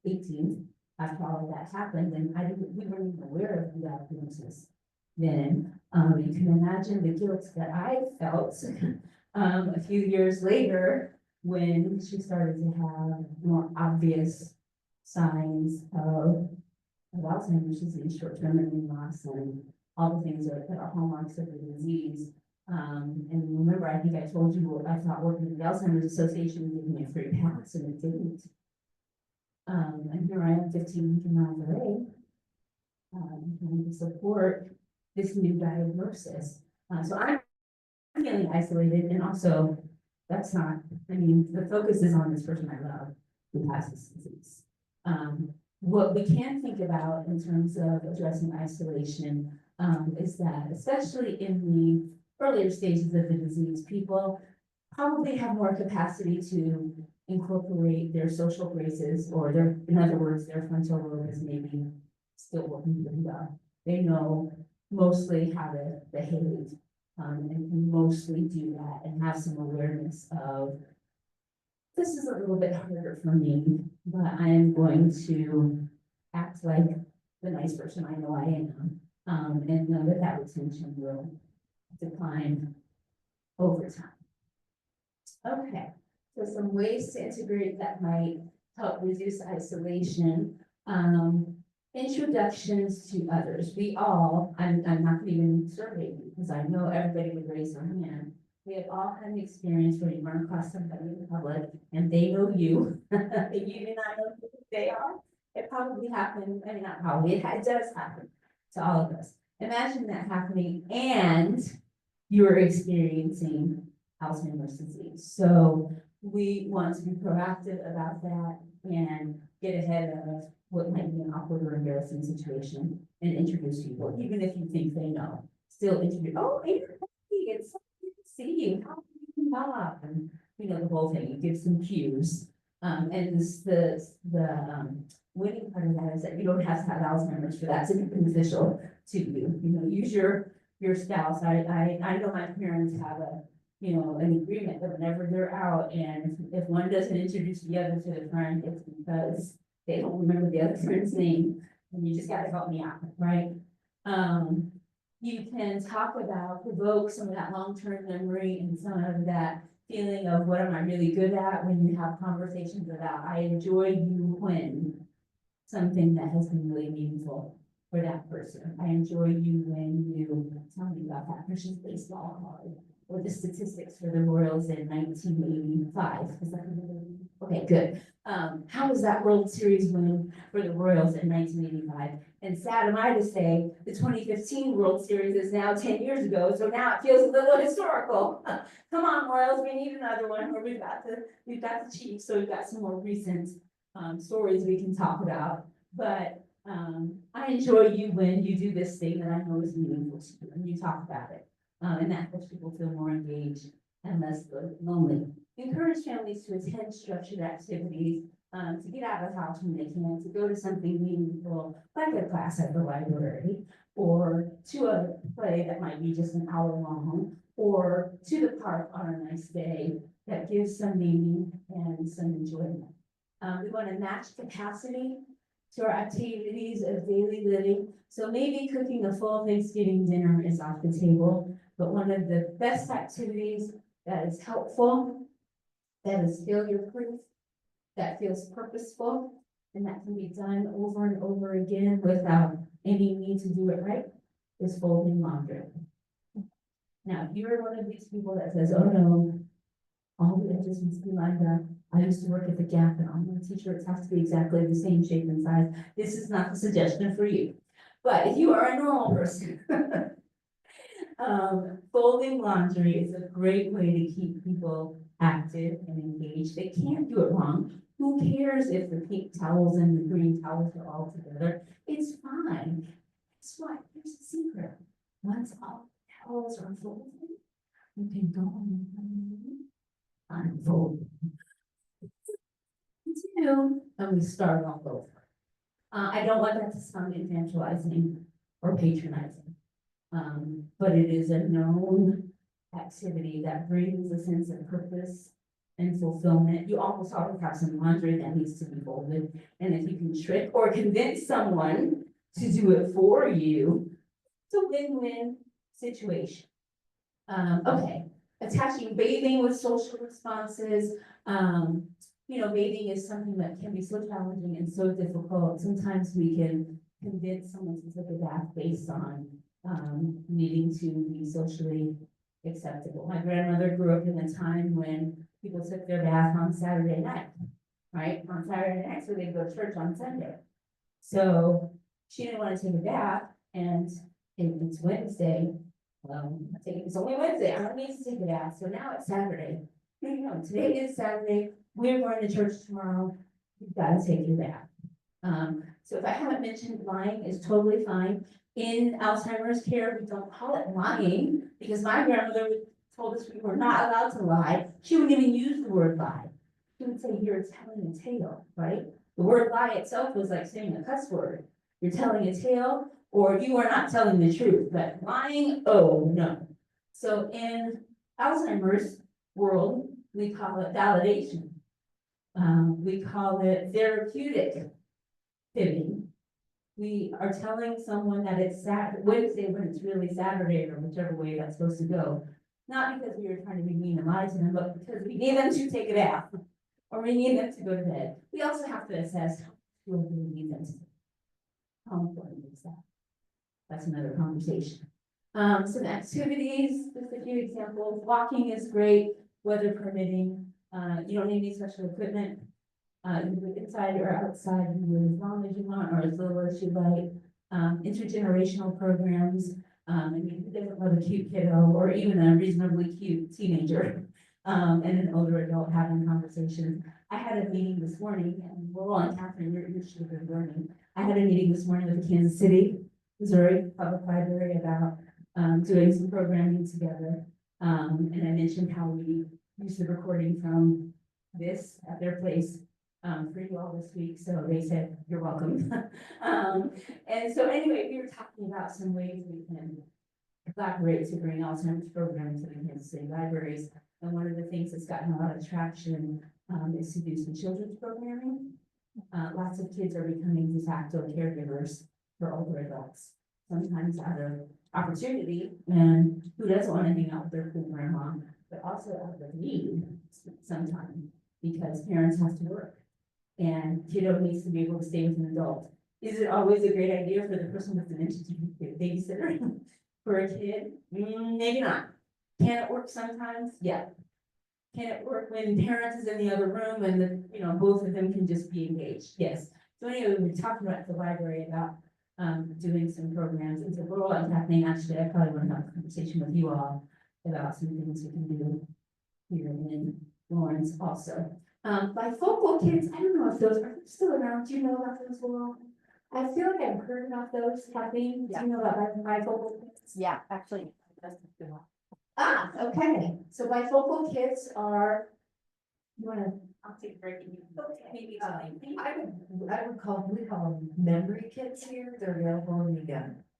18th, after all of that happened, and we weren't even aware of the diagnosis then. You can imagine the guilt that I felt a few years later when she started to have more obvious signs of Alzheimer's disease, short-term memory loss, and all the things that are hallmarks of the disease. And remember, I think I told you, I thought working with the Alzheimer's Association would give me a free pass, and it didn't. And here I am 1,500 miles away, trying to support this new diagnosis. So I'm feeling isolated, and also, that's not, I mean, the focus is on this person I love who has this disease. What we can think about in terms of addressing isolation, is that especially in the earlier stages of the disease, people probably have more capacity to incorporate their social graces, or their, in other words, their frontal lobe is maybe still working really well. They know mostly how to behave, and can mostly do that and have some awareness of, this is a little bit harder for me, but I am going to act like the nice person I know I am, and know that that retention will decline over time. Okay, so some ways to integrate that might help reduce isolation. Introductions to others. We all, I'm not gonna even survey you, because I know everybody would raise their hand. We have all had an experience where you run across somebody in public and they know you, and you do not know who they are. It probably happened, I mean, not probably, it does happen to all of us. Imagine that happening and you're experiencing Alzheimer's disease. So we want to be proactive about that and get ahead of what might be an awkward or embarrassing situation and introduce people, even if you think they know. Still introduce, oh, hey, it's so good to see you. How are you, Bob? And you know, the whole thing, you give some cues. And this, the winning part of that is that you don't have to have Alzheimer's for that to be beneficial to you. You know, use your spouse. I know my parents have a, you know, an agreement that whenever they're out, and if one doesn't introduce the other to the friend, it's because they don't remember the other friend's name, and you just gotta help me out, right? You can talk about, provoke some of that long-term memory and some of that feeling of what am I really good at, when you have conversations about, I enjoy you when something that has been really meaningful for that person. I enjoy you when you tell me about that person's baseball card, or the statistics for the Royals in 1985. Is that okay? Good. How was that World Series win for the Royals in 1985? And sad am I to say, the 2015 World Series is now 10 years ago, so now it feels a little historical. Come on, Royals, we need another one. Where we've got the Chiefs, so we've got some more recent stories we can talk about. But I enjoy you when you do this thing that I know is meaningful to you, and you talk about it. And that helps people feel more engaged and less lonely. Encourage families to attend structured activities, to get out of the house when they can, to go to something meaningful, like a class at the library, or to a play that might be just an hour long, or to the park on a nice day that gives some meaning and some enjoyment. We want to match capacity to our activities of daily living. So maybe cooking a full Thanksgiving dinner is off the table, but one of the best activities that is helpful, that is failure proof, that feels purposeful, and that can be done over and over again without any need to do it right, is folding laundry. Now, if you're one of these people that says, oh no, all the edges must be lined up. I used to work at the Gap, and all my t-shirts have to be exactly the same shape and size. This is not the suggestion for you. But if you are a normal person, folding laundry is a great way to keep people active and engaged. They can't do it wrong. Who cares if the pink towels and the green towels are all together? It's fine. Guess what? Here's the secret. Once all the towels are folded, you can go and unfold. And we start all over. I don't want that to sound infantilizing or patronizing. But it is a known activity that brings a sense of purpose and fulfillment. You almost always have some laundry that needs to be folded. And if you can trick or convince someone to do it for you, it's a win-win situation. Okay, attaching bathing with social responses. You know, bathing is something that can be so challenging and so difficult. Sometimes we can convince someone to take a bath based on needing to be socially acceptable. My grandmother grew up in a time when people took their bath on Saturday night, right? On Saturday night, so they'd go to church on Sunday. So she didn't want to take a bath, and it's Wednesday, It's only Wednesday, I don't need to take it out, so now it's Saturday. No, today is Saturday, we're going to church tomorrow, you've got to take your bath. So if I haven't mentioned, lying is totally fine. In Alzheimer's care, we don't call it lying, because my grandmother told us we were not allowed to lie. She wouldn't even use the word lie. She would say, you're telling a tale, right? The word lie itself was like saying a cuss word. You're telling a tale, or you are not telling the truth, but lying, oh, no. So in Alzheimer's world, we call it validation. We call it therapeutic fibbing. We are telling someone that it's Wednesday when it's really Saturday, or whichever way that's supposed to go. Not because we were trying to be mean and lie to them, but because we need them to take a bath, or we need them to go to bed. We also have to assess who we need them to. How important is that? That's another conversation. Some activities, just a few examples. Walking is great, weather permitting. You don't need any special equipment. You can do it inside or outside, you can do it as long as you want, or as little as you like. Intergenerational programs, I mean, who doesn't love a cute kiddo, or even a reasonably cute teenager, and an older adult having conversations. I had a meeting this morning, and Laurel and Catherine, you should have been learning. I had a meeting this morning with the Kansas City, Missouri Public Library about doing some programming together. And I mentioned how we use the recording from this at their place for you all this week, so they said, you're welcome. And so anyway, we were talking about some ways we can collaborate to bring Alzheimer's programming to the Kansas City libraries. And one of the things that's gotten a lot of traction is to do some children's programming. Lots of kids are becoming de facto caregivers for older adults, sometimes out of opportunity, and who doesn't want to hang out with their cool grandma, but also out of need sometimes, because parents have to work. And kiddo needs to be able to stay with an adult. Is it always a great idea for the person with dementia to be a babysitter for a kid? Maybe not. Can it work sometimes? Yeah. Can it work when parents is in the other room and both of them can just be engaged? Yes. So anyway, we were talking about the library about doing some programs. And so Laurel and Kathleen, actually, I probably want to have a conversation with you all about some things we can do here in Lawrence also. Bifocal kids, I don't know if those are still around. Do you know about those, Laurel? I feel like I've heard about those, Kathleen. Do you know about bifocal kids? Yeah, actually. Okay. So bifocal kids are, you wanna, I'll take a break and you can maybe We call them memory kits here. They're available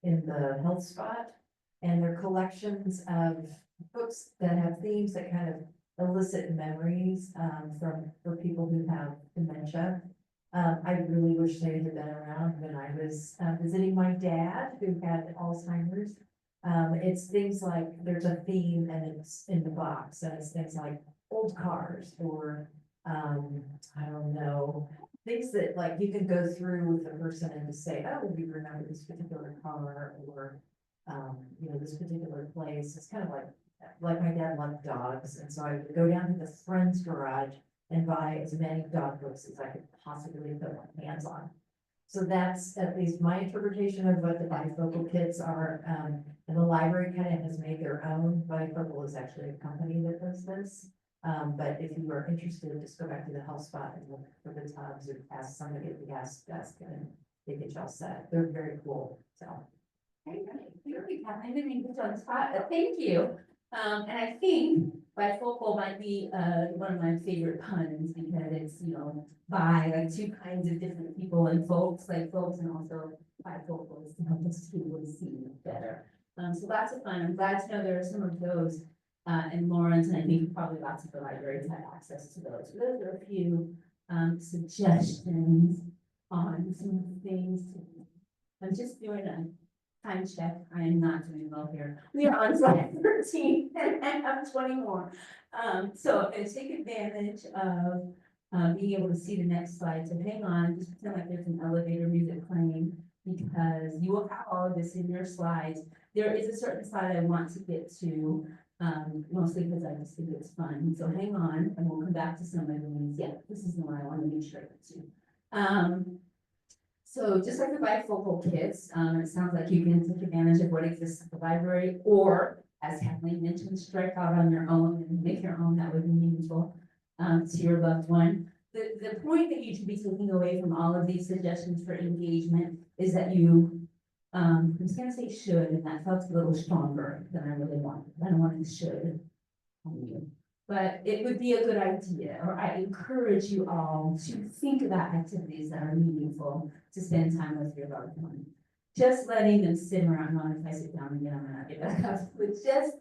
in the health spot. And they're collections of books that have themes that kind of elicit memories for people who have dementia. I really wish they had been around when I was visiting my dad who had Alzheimer's. It's things like there's a theme and it's in the box, and it's things like old cars or I don't know, things that like you can go through with a person and just say, oh, we remember this particular car or this particular place. It's kind of like my dad loved dogs, and so I would go down to the friend's garage and buy as many dog books as I could possibly put my hands on. So that's at least my interpretation of what the bifocal kits are. And the library kind of has made their own. Bifocal is actually a company that does this. But if you are interested, just go back to the health spot and look for the tubs or ask somebody at the gas desk and they get y'all set. They're very cool, so. Okay, great. I didn't mean to put you on the spot, but thank you. And I think bifocal might be one of my favorite puns because it's, by like two kinds of different people and folks, and also bifocals to help us to really see better. So lots of fun. I'm glad to know there are some of those in Lawrence, and I think probably lots of the libraries have access to those. So those are a few suggestions on some things. I'm just doing a time check. I am not doing well here. We are on slide 13 and I have 20 more. So I'm going to take advantage of being able to see the next slide. So hang on, just pretend like there's an elevator music playing because you will have all of this in your slides. There is a certain slide I want to get to, mostly because I just think it's fun. So hang on and we'll come back to some of these. Yeah, this is the one I want to make sure I get to. So just like the bifocal kits, it sounds like you can take advantage of what exists at the library, or as Kathleen mentioned, strike out on your own and make your own that would be meaningful to your loved one. The point that you should be taking away from all of these suggestions for engagement is that you, I'm just gonna say should, and that felt a little stronger than I really wanted. I don't want to should on you. But it would be a good idea, or I encourage you all to think about activities that are meaningful to spend time with your loved one. Just letting them sit around, not if I sit down again, I'm not gonna get back up, but just,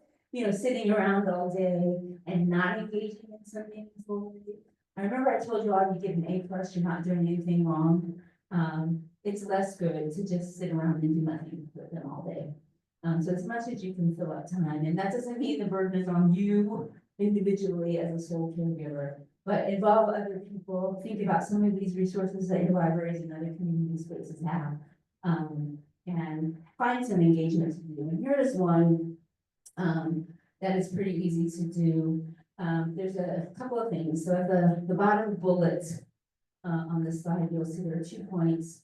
sitting around all day and not engaging in some meaningful way. I remember I told you all you get an A+, you're not doing anything wrong. It's less good to just sit around and do nothing with them all day. So as much as you can fill up time, and that doesn't mean the burden is on you individually as a sole caregiver, but involve other people, think about some of these resources that your libraries and other community spaces have. And find some engagement to do. And here's one, that is pretty easy to do. There's a couple of things. So at the bottom bullet, on this slide, you'll see there are 2 points,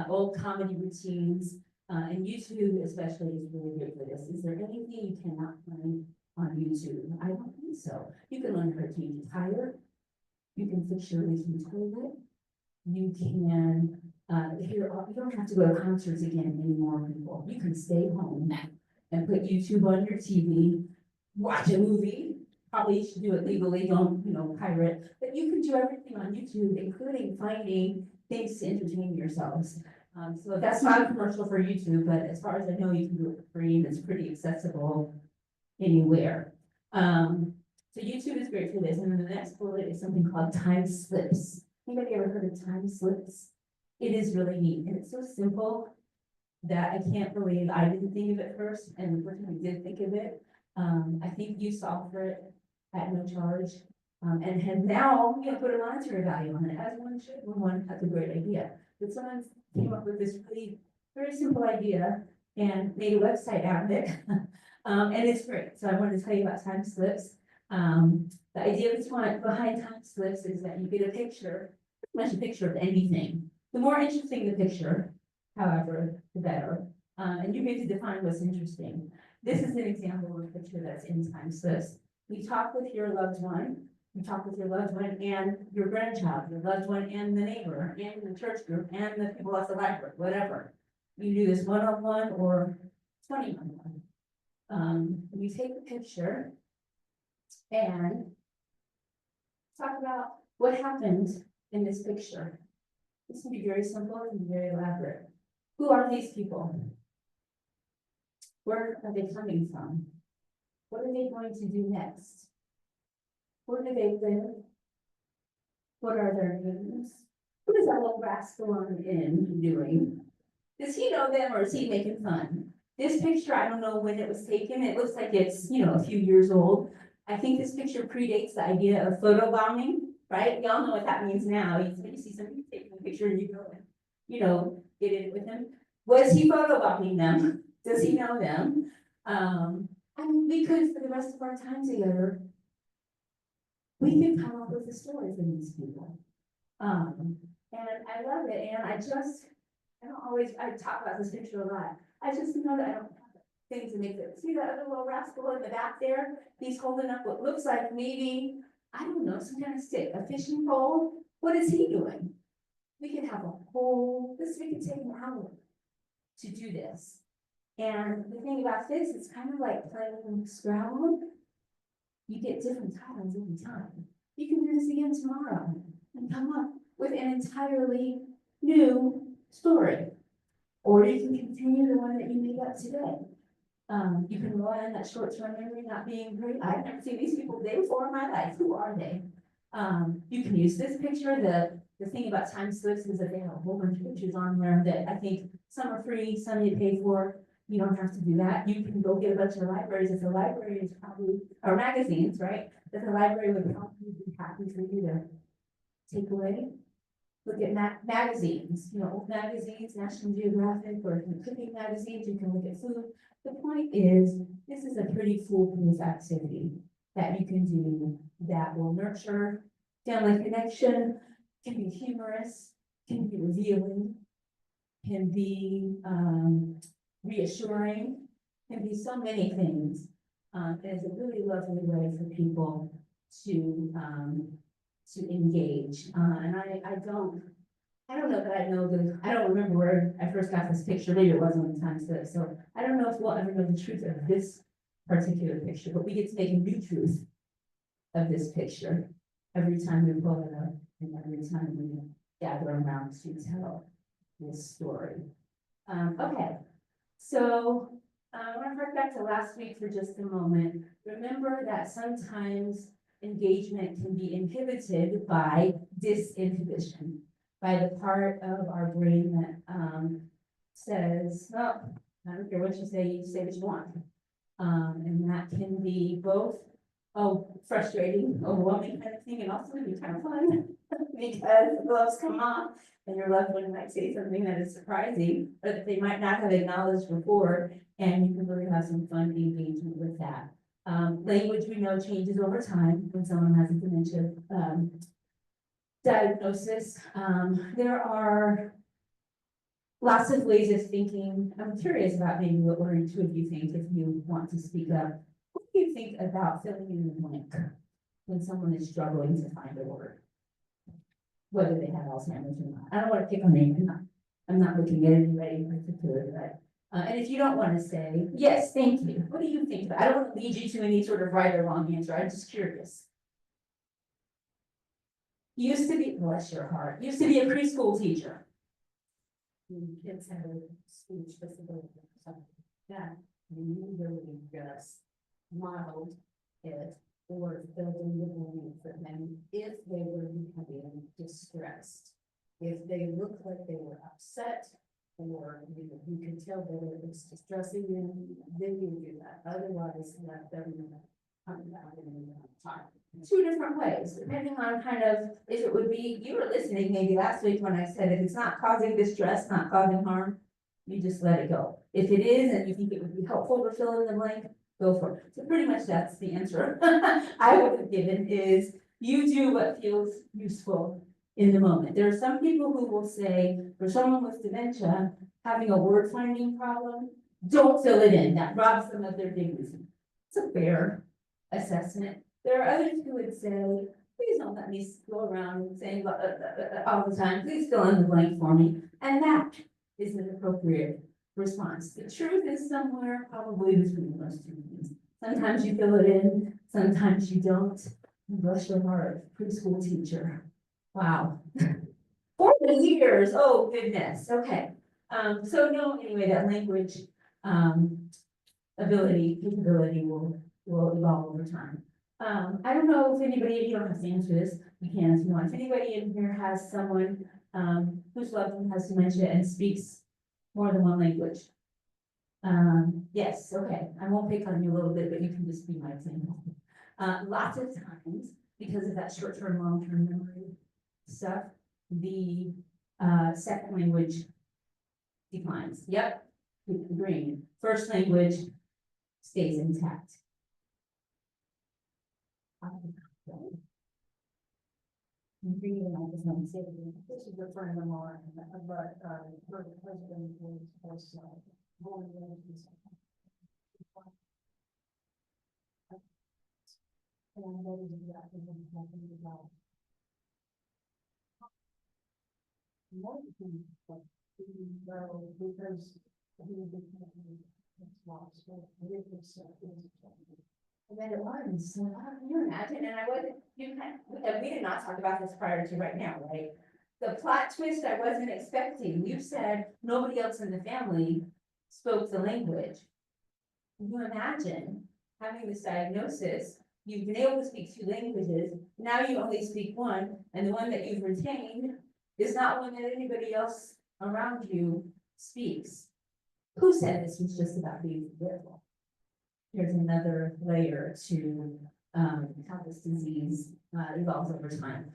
old comedy routines, and YouTube especially is really good for this. Is there anything you cannot find on YouTube? I don't think so. You can learn how to change a tire. You can fix your leaking toilet. You can, you don't have to go to concerts again anymore, people. You can stay home and put YouTube on your TV, watch a movie. Probably you should do it legally, don't, pirate, but you can do everything on YouTube, including finding things to entertain yourselves. So that's not a commercial for YouTube, but as far as I know, you can do it for free and it's pretty accessible anywhere. So YouTube is great for this. And then the next bullet is something called time slips. Anybody ever heard of time slips? It is really neat and it's so simple that I can't believe I didn't think of it first, and the person who did think of it, I think you solved for it at no charge. And have now, put a monetary value on it, as one should, when one has a great idea. But someone came up with this really very simple idea and made a website out of it. And it's great. So I wanted to tell you about time slips. The idea behind time slips is that you get a picture, pretty much a picture of anything. The more interesting the picture, however, the better. And you get to define what's interesting. This is an example of a picture that's in time slips. You talk with your loved one. You talk with your loved one and your grandchild, your loved one and the neighbor, and the church group, and the people at the library, whatever. You do this one-on-one or 20-on-1. You take a picture and talk about what happened in this picture. This can be very simple and very elaborate. Who are these people? Where are they coming from? What are they going to do next? Where do they live? What are their names? What is that little rascal on the end doing? Does he know them or is he making fun? This picture, I don't know when it was taken. It looks like it's, a few years old. I think this picture predates the idea of photobombing, right? Y'all know what that means now. You see somebody taking a picture and you go and, get in with him. Was he photobombing them? Does he know them? We could, for the rest of our time together, we could come up with a story for these people. And I love it. And I talk about this picture a lot. I just know that I don't have things to make it. See that other little rascal in the back there? He's holding up what looks like maybe, I don't know, some kind of stick, a fishing pole. What is he doing? We could have we could take an hour to do this. And the thing about this, it's kind of like playing Scrabble. You get different titles every time. You can do this again tomorrow and come up with an entirely new story. Or you can continue the one that you made up today. You can rely on that short-term memory not being great. I've never seen these people day before in my life. Who are they? You can use this picture. The thing about time slips is that they have a whole bunch of pictures on there that I think some are free, some you pay for. You don't have to do that. You can go get a bunch of libraries if the library is probably, or magazines, right? That the library would probably be happy for you to take away. Look at magazines, old magazines, National Geographic, or cooking magazines, you can look at food. The point is, this is a pretty foolproof activity that you can do that will nurture family connection, can be humorous, can be revealing, can be, reassuring, can be so many things. It's a really lovely way for people to engage, and I don't know that I don't remember where I first got this picture, maybe it wasn't the Times Slip, so I don't know if we'll ever know the truth of this particular picture, but we get to make a new truth of this picture every time we pull it up and every time we gather around to tell this story. Okay, so I want to hark back to last week for just a moment. Remember that sometimes engagement can be inhibited by disinhibition, by the part of our brain that says, "No, I don't care what you say what you want." And that can be both frustrating, overwhelming kind of thing, and also can be kind of fun because the gloves come off and your loved one might say something that is surprising, or that they might not have acknowledged before, and you can really have some fun engagement with that. Language we know changes over time when someone has a dementia diagnosis. There are lots of ways of thinking. I'm curious about maybe what one or two of you think, if you want to speak up. What do you think about filling in the blank when someone is struggling to find a word? Whether they have Alzheimer's or not. I don't want to pick a name. I'm not looking at anybody in particular, but and if you don't want to say, yes, thank you. What do you think about? I don't want to lead you to any sort of right or wrong answer. I'm just curious. Used to be, bless your heart, used to be a preschool teacher. Kids have a speech disability or something like that. And you really just modeled it or filled in the blank for them if they were becoming distressed. If they looked like they were upset, or you could tell that it was distressing them, then you do that. Otherwise, let them come down in time. Two different ways, depending on kind of, if it would be, you were listening maybe last week when I said, if it's not causing distress, not causing harm, you just let it go. If it is, and you think it would be helpful to fill in the blank, go for it. So pretty much that's the answer I would have given is, you do what feels useful in the moment. There are some people who will say, for someone with dementia, having a word finding problem, don't fill it in, that robs them of their dignity. It's a fair assessment. There are others who would say, please don't let me go around saying all the time, please fill in the blank for me. And that is an appropriate response. The truth is somewhere probably between those two things. Sometimes you fill it in, sometimes you don't. Bless your heart, preschool teacher. Wow. 40 years, oh goodness, okay. So no, anyway, that language capability will evolve over time. I don't know if anybody, you don't have to answer this, you can if you want. If anybody in here has someone whose loved one has dementia and speaks more than one language. Yes, okay, I won't pick on you a little bit, but you can just be my example. Lots of times, because of that short-term, long-term memory stuff, the second language declines. Yep, green. First language stays intact. This is a friend of mine, but her husband was born in and I know exactly what I'm talking about. One thing, but because he lost, and then it was, so how can you imagine? And I wasn't, we did not talk about this prior to right now, right? The plot twist I wasn't expecting. You said nobody else in the family spoke the language. Can you imagine having this diagnosis? You've been able to speak two languages. Now you only speak one, and the one that you've retained is not one that anybody else around you speaks. Who said this was just about being forgetful? Here's another layer to how this disease evolves over time.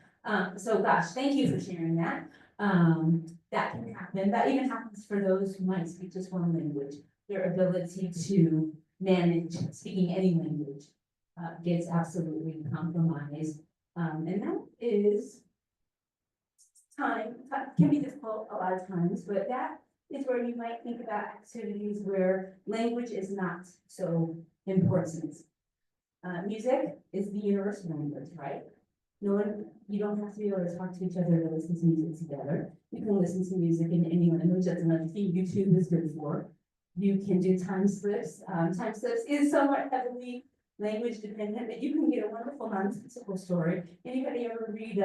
So gosh, thank you for sharing that. That can happen. That even happens for those who might speak just one language. Their ability to manage speaking any language gets absolutely compromised. And that is time, can be difficult a lot of times, but that is where you might think about activities where language is not so important. Music is the universal language, right? No one, you don't have to be able to talk to each other to listen to music together. You can listen to music in any language. That's another thing YouTube is good for. You can do time slips. Time slips is somewhat heavily language dependent, but you can get a wonderful nonsensical story. Anybody ever read,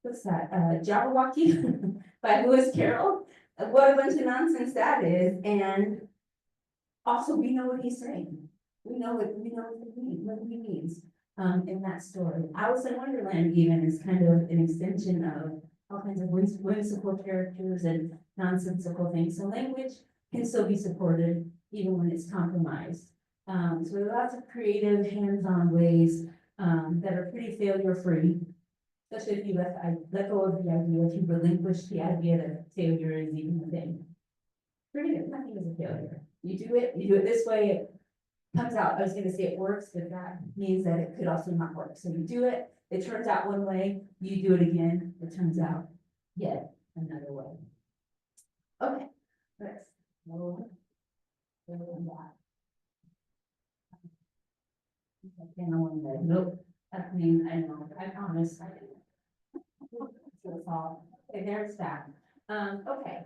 what's that, Jabberwocky by Lewis Carroll? What a bunch of nonsense that is, and also we know what he's saying. We know what he means, in that story. Alice in Wonderland even is kind of an extension of all kinds of whimsical characters and nonsensical things. So language can still be supported even when it's compromised. So there are lots of creative, hands-on ways, that are pretty failure-free. Especially if you let go of the idea, if you relinquish the idea that failure is even a thing. Forget it, nothing is a failure. You do it this way, it comes out. I was gonna say it works, but that means that it could also not work. So you do it, it turns out one way, you do it again, it turns out yet another way. Okay, let's go. Nope, that means I know, I promise I didn't. That's all. Okay, there's that. Okay.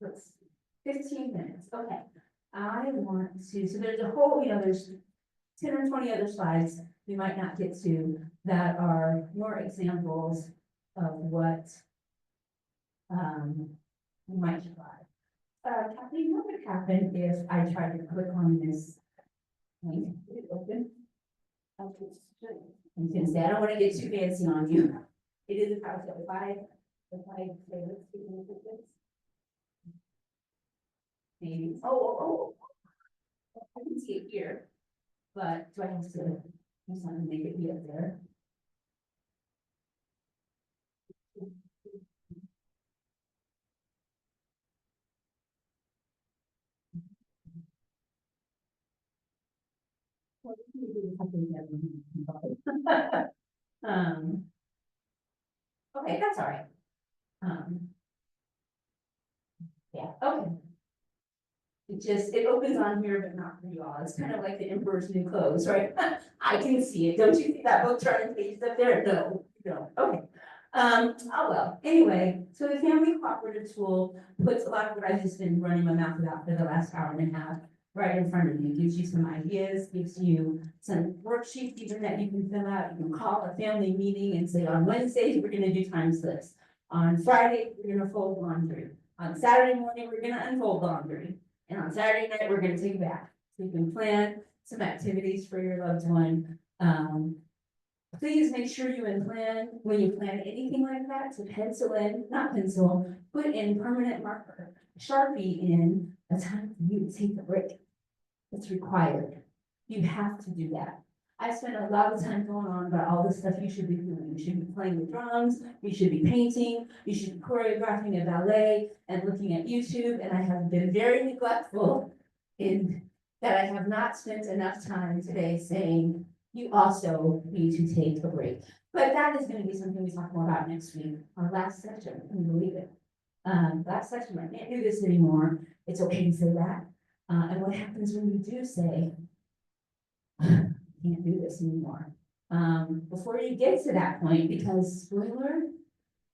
Let's, 15 minutes, okay. I want to, so there's a whole, there's 10 or 20 other slides we might not get to that are more examples of what we might try. Kathleen, what would happen if I tried to click on this link? Did it open? I was gonna say, I don't want to get too fancy on you. It is a PowerPoint. If I say, let's see, look at this. Maybe, oh, I can see it here, but do I have to, do something to make it be up there? Um, okay, that's all right. Yeah, okay. It opens on here, but not for you all. It's kind of like the Emperor's New Clothes, right? I can see it. Don't you see that book turning pages up there? No, no, okay. Oh well, anyway, so the Family Cooperative Tool puts a lot of what I've just been running my mouth about for the last hour and a half right in front of you. Gives you some ideas, gives you some worksheets even that you can fill out. You can call a family meeting and say, on Wednesdays, we're gonna do time slips. On Friday, we're gonna fold laundry. On Saturday morning, we're gonna unfold laundry. And on Saturday night, we're gonna take a bath. So you can plan some activities for your loved one. Please make sure when you plan anything like that, to pencil in, not pencil, put in permanent marker, Sharpie in a time for you to take a break. It's required. You have to do that. I spent a lot of time going on about all the stuff you should be doing. You should be playing the drums, you should be painting, you should be choreographing a ballet and looking at YouTube, and I have been very neglectful in that I have not spent enough time today saying, you also need to take a break. But that is gonna be something we talk more about next week, our last session, can you believe it? Last session, I can't do this anymore, it's okay to say that. And what happens when you do say, can't do this anymore. Before you get to that point, because spoiler,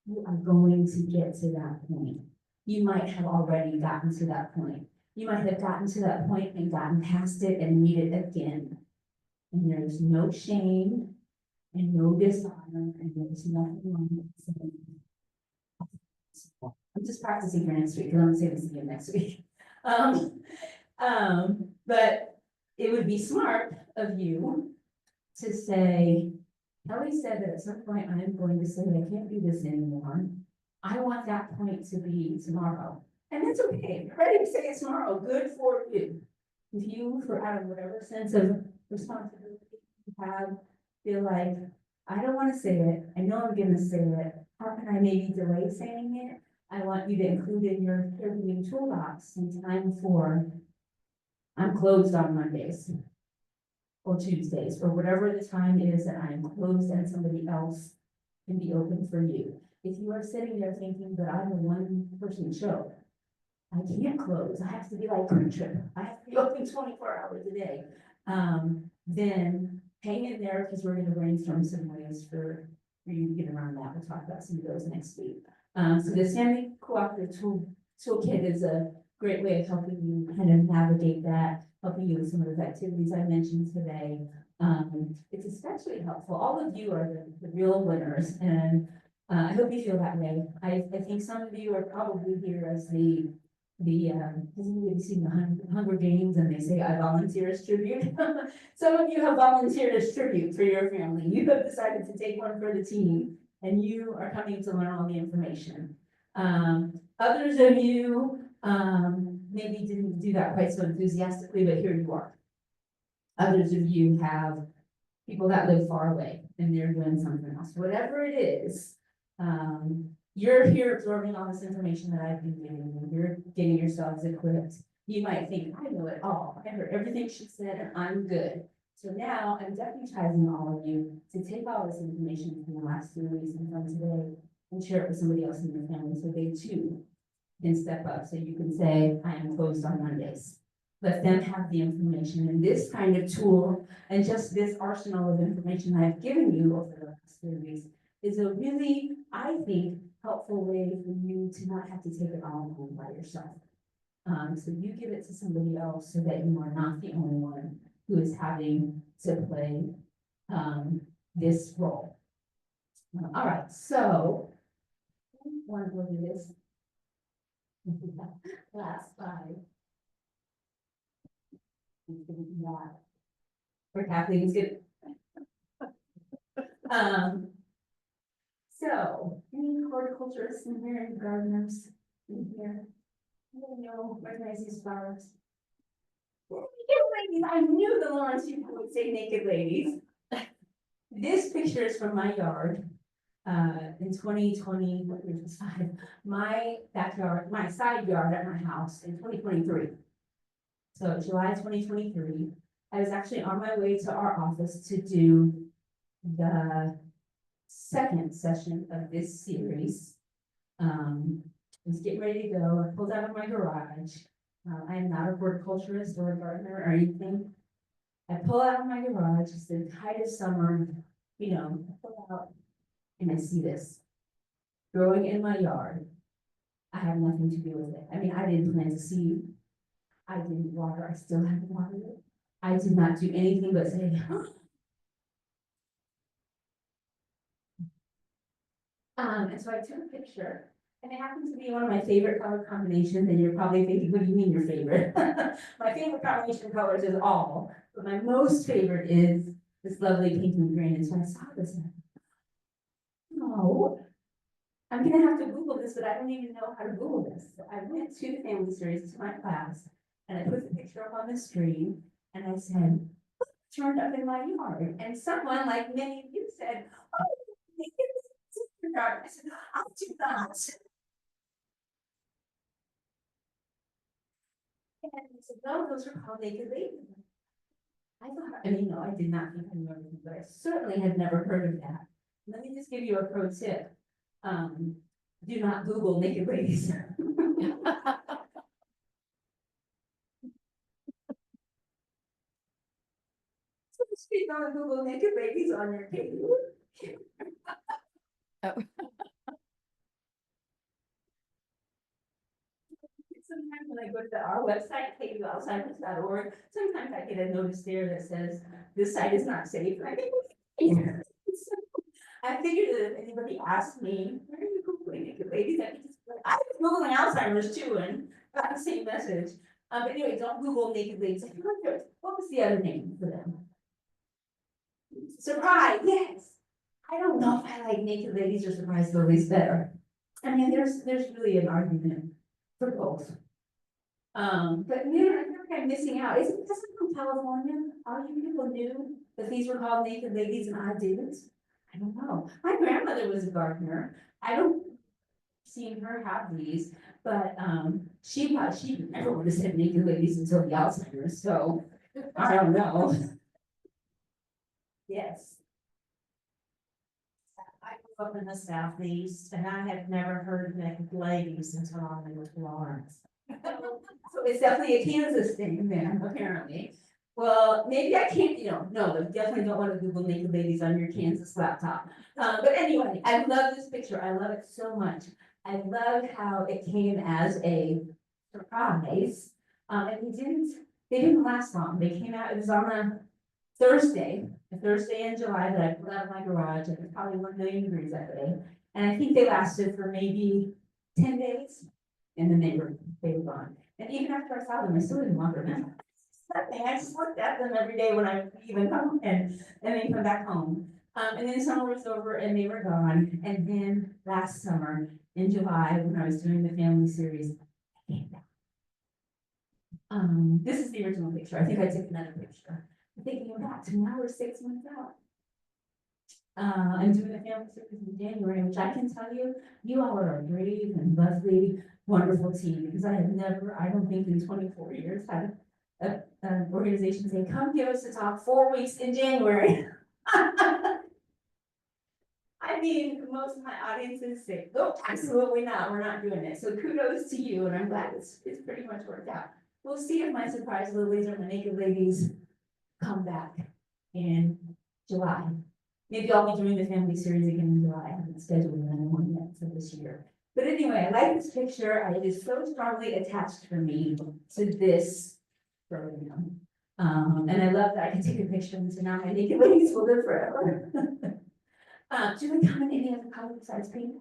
you are going to get to that point. You might have already gotten to that point. You might have gotten to that point and gotten past it and need it again. And there's no shame and no dishonor, and there's nothing wrong with saying. I'm just practicing for next week, and I'm gonna say this again next week. But it would be smart of you to say, Kelly said that at some point I'm going to say, I can't do this anymore. I want that point to be tomorrow. And that's okay. You're ready to say it tomorrow. Good for you. If you, for out of whatever sense of responsibility you have, feel like, I don't want to say it. I know I'm going to say it. How can I maybe delay saying it? I want you to include in your caregiving toolbox some time for, I'm closed on Mondays or Tuesdays, or whatever the time is that I am closed and somebody else can be open for you. If you are sitting there thinking that I'm a one-person show, I can't close, I have to be like Quick Trip, I have to be open 24 hours a day. Then hang in there, because we're gonna brainstorm some ways for you to get around that, we'll talk about some of those next week. So the Stanley Cooperative Toolkit is a great way of helping you kind of navigate that, helping you with some of those activities I mentioned today. It's especially helpful, all of you are the real winners, and I hope you feel that way. I think some of you are probably here as has anybody seen the Hunger Games, and they say, I volunteer as tribute? Some of you have volunteered as tribute for your family, you have decided to take one for the team, and you are coming to learn all the information. Others of you, maybe didn't do that quite so enthusiastically, but here you are. Others of you have people that live far away, and they're doing something else, whatever it is. You're here absorbing all this information that I've been giving you, you're getting yourselves equipped. You might think, I know it all, I heard everything she said, and I'm good. So now I'm deputizing all of you to take all this information from the last 2 weeks and from today and share it with somebody else in your family, so they too can step up. So you can say, I am closed on Mondays. Let them have the information, and this kind of tool and just this arsenal of information I've given you over the last 3 weeks is a really, I think, helpful way for you to not have to take it all home by yourself. So you give it to somebody else so that you are not the only one who is having to play this role. All right, so I want to go do this. Last slide. For Kathleen's good. So, any horticulturists in here, and gardeners in here? I know, recognize these flowers. Naked ladies, I knew the Lawrence people would say naked ladies. This picture is from my yard. In 2020, what year was this? My backyard, my side yard at my house in 2023. So July 2023, I was actually on my way to our office to do the second session of this series. I was getting ready to go, I pulled out of my garage. I am not a horticulturist or a gardener or anything. I pull out of my garage, it's the height of summer, I pull out and I see this growing in my yard. I have nothing to do with it. I mean, I didn't plant a seed. I didn't water, I still haven't watered it. I did not do anything but say, and so I took a picture, and it happens to be one of my favorite color combinations, and you're probably thinking, what do you mean your favorite? My favorite combination of colors is all, but my most favorite is this lovely pink and green, and so I saw this. And no, I'm gonna have to Google this, but I don't even know how to Google this. So I went to the family series to my class, and I put the picture up on the screen, and I said, turned up in my yard, and someone like many of you said, oh, I said, I'll do that. And he said, no, those are called naked ladies. I thought, no, I did not think I knew everything, but I certainly had never heard of that. Let me just give you a pro tip. Do not Google naked ladies. So speak on Google naked ladies on your page. Oh. Sometimes when I go to our website, KUAlzheimer's.org, sometimes I get a notice there that says, this site is not safe. I think, I figured that if anybody asked me, where are you Googling naked ladies? I was Googling Alzheimer's too, and got the same message. But anyway, don't Google naked ladies. I wonder, what was the other name for them? Surprise, yes. I don't know if I like naked ladies or surprise lilies better. I mean, there's really an argument for both. But man, I feel like I'm missing out. Isn't this from California? All you people knew that these were called naked ladies and I didn't? I don't know. My grandmother was a gardener. I don't see her have these, but she never would have said naked ladies until the Alzheimer's, so I don't know. Yes. I grew up in the southeast and I had never heard naked ladies until I moved to Lawrence. So it's definitely a Kansas thing then, apparently. Well, maybe I can't, no, but definitely don't want to Google naked ladies on your Kansas laptop. But anyway, I love this picture. I love it so much. I love how it came as a surprise. And they didn't last long. They came out, it was on a Thursday in July that I pulled out of my garage, and it was probably 1 million degrees that day. And I think they lasted for maybe 10 days, and then they were gone. And even after I saw them, I still didn't want them. I just looked at them every day when I even come and then come back home. And then summer was over and they were gone. And then last summer in July, when I was doing the family series, I came back. This is the original picture. I think I took another picture. I'm thinking back to now we're 6 months out. I'm doing the family series in January, which I can tell you, you all are a brave and lovely, wonderful team, because I have never, I don't think in 24 years, had an organization say, come give us a talk 4 weeks in January. I mean, most of my audiences say, nope, absolutely not, we're not doing it. So kudos to you, and I'm glad it's pretty much worked out. We'll see if my surprise lilies or my naked ladies come back in July. Maybe I'll be doing the family series again in July. I haven't scheduled anyone yet for this year. But anyway, I like this picture. It is so strongly attached for me to this program. And I love that I can take a picture and so now my naked ladies will live forever. Do we come in any other color besides pink?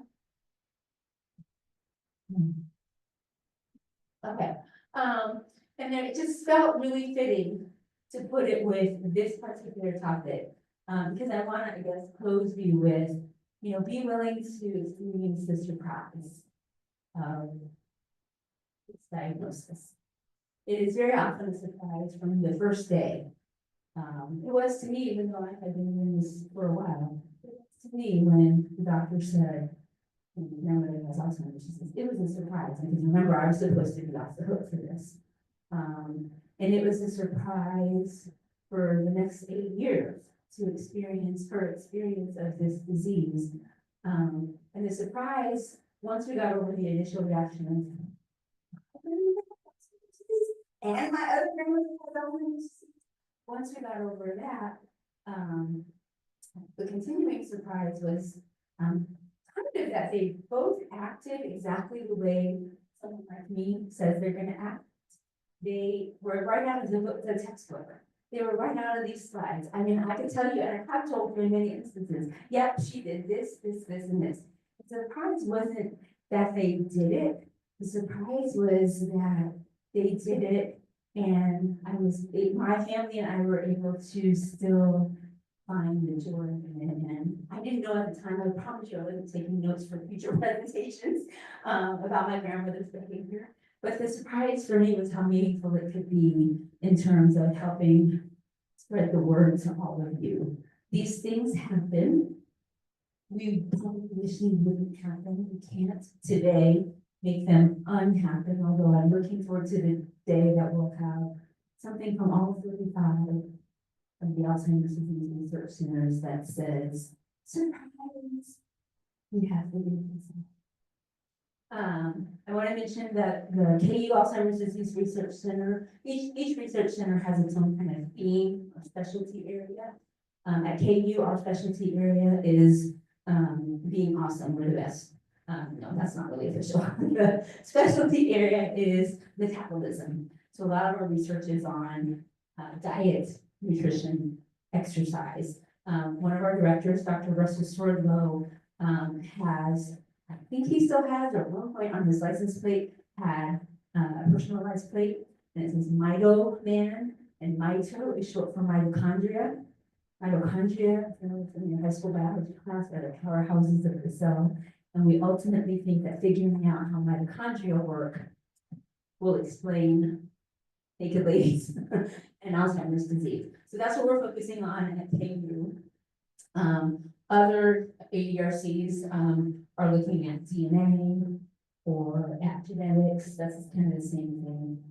Okay. And then it just felt really fitting to put it with this particular topic. Because I want to, I guess, close you with, be willing to experience the surprise of this diagnosis. It is very often a surprise from the first day. It was to me, even though I had been doing this for a while, it was to me when the doctor said, grandmother has Alzheimer's disease, it was a surprise, because remember, I was supposed to be off the hook for this. And it was a surprise for the next 8 years to experience her experience of this disease. And the surprise, once we got over the initial reaction of, and my other grandmother had Alzheimer's disease, once we got over that, the continuing surprise was kind of that they both acted exactly the way someone like me says they're going to act. They were right out of the textbook. They were right out of these slides. I mean, I could tell you, and I have told you in many instances, yep, she did this, and this. The surprise wasn't that they did it. The surprise was that they did it, and my family and I were able to still find the joy in it. And I didn't know at the time, I promise you I wasn't taking notes for future presentations about my grandmother's behavior. But the surprise for me was how meaningful it could be in terms of helping spread the word to all of you. These things happen. We probably wish they wouldn't happen. We can't today make them unhappen, although I'm looking forward to the day that we'll have something from all 35 of the Alzheimer's disease research centers that says, surprise, we have to do this. I want to mention that the KU Alzheimer's Disease Research Center, each research center has its own kind of theme or specialty area. At KU, our specialty area is being awesome, we're the best. No, that's not really official. The specialty area is metabolism. So a lot of our research is on diet, nutrition, exercise. One of our directors, Dr. Russell Swerdlow, has, I think he still has, or at one point on his license plate, had a personalized plate, and it says Mito Man, and Mito is short for mitochondria. Mitochondria, from your high school biology class, are the powerhouses of the cell, and we ultimately think that figuring out how mitochondria work will explain naked ladies and Alzheimer's disease. So that's what we're focusing on at KU. Other ADRCs are looking at DNA or at genetics. That's kind of the same thing.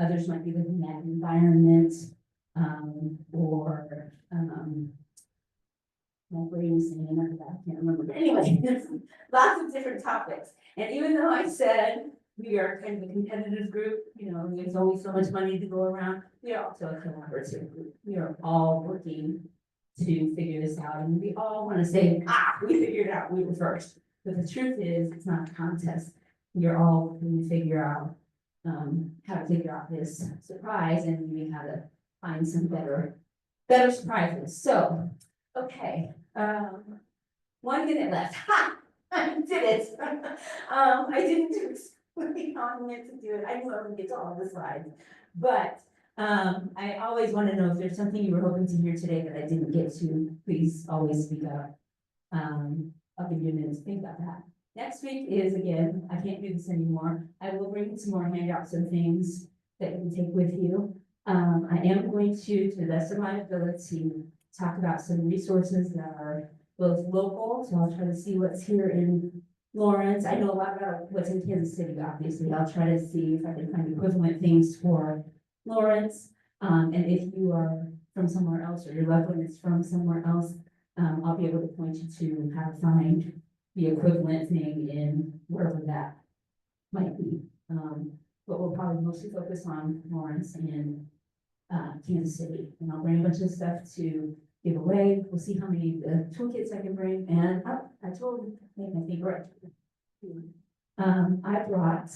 Others might be looking at environment or my brain is saying that I can't remember. But anyway, there's lots of different topics. And even though I said we are kind of a competitive group, you know, there's only so much money to go around. We are also a collaborative group. We are all working to figure this out, and we all want to say, we figured it out, we were first. But the truth is, it's not a contest. You're all going to figure out how to figure out this surprise, and maybe how to find some better surprises. So, okay, 1 minute left. Ha! I did it. I didn't do explain how I meant to do it. I knew I would get to all the slides, but I always want to know if there's something you were hoping to hear today that I didn't get to. Please always speak up. I'll give you a minute to think about that. Next week is, again, I can't do this anymore. I will bring some more handouts and things that you can take with you. I am going to the best of my ability, talk about some resources that are both local, so I'll try to see what's here in Lawrence. I know a lot about what's in Kansas City, obviously. I'll try to see if I can find equivalent things for Lawrence. And if you are from somewhere else, or your loved one is from somewhere else, I'll be able to point you to how to find the equivalent thing in wherever that might be. But we'll probably mostly focus on Lawrence and Kansas City. And I'll bring a bunch of stuff to give away. We'll see how many toolkits I can bring. And I told you, I think right. I brought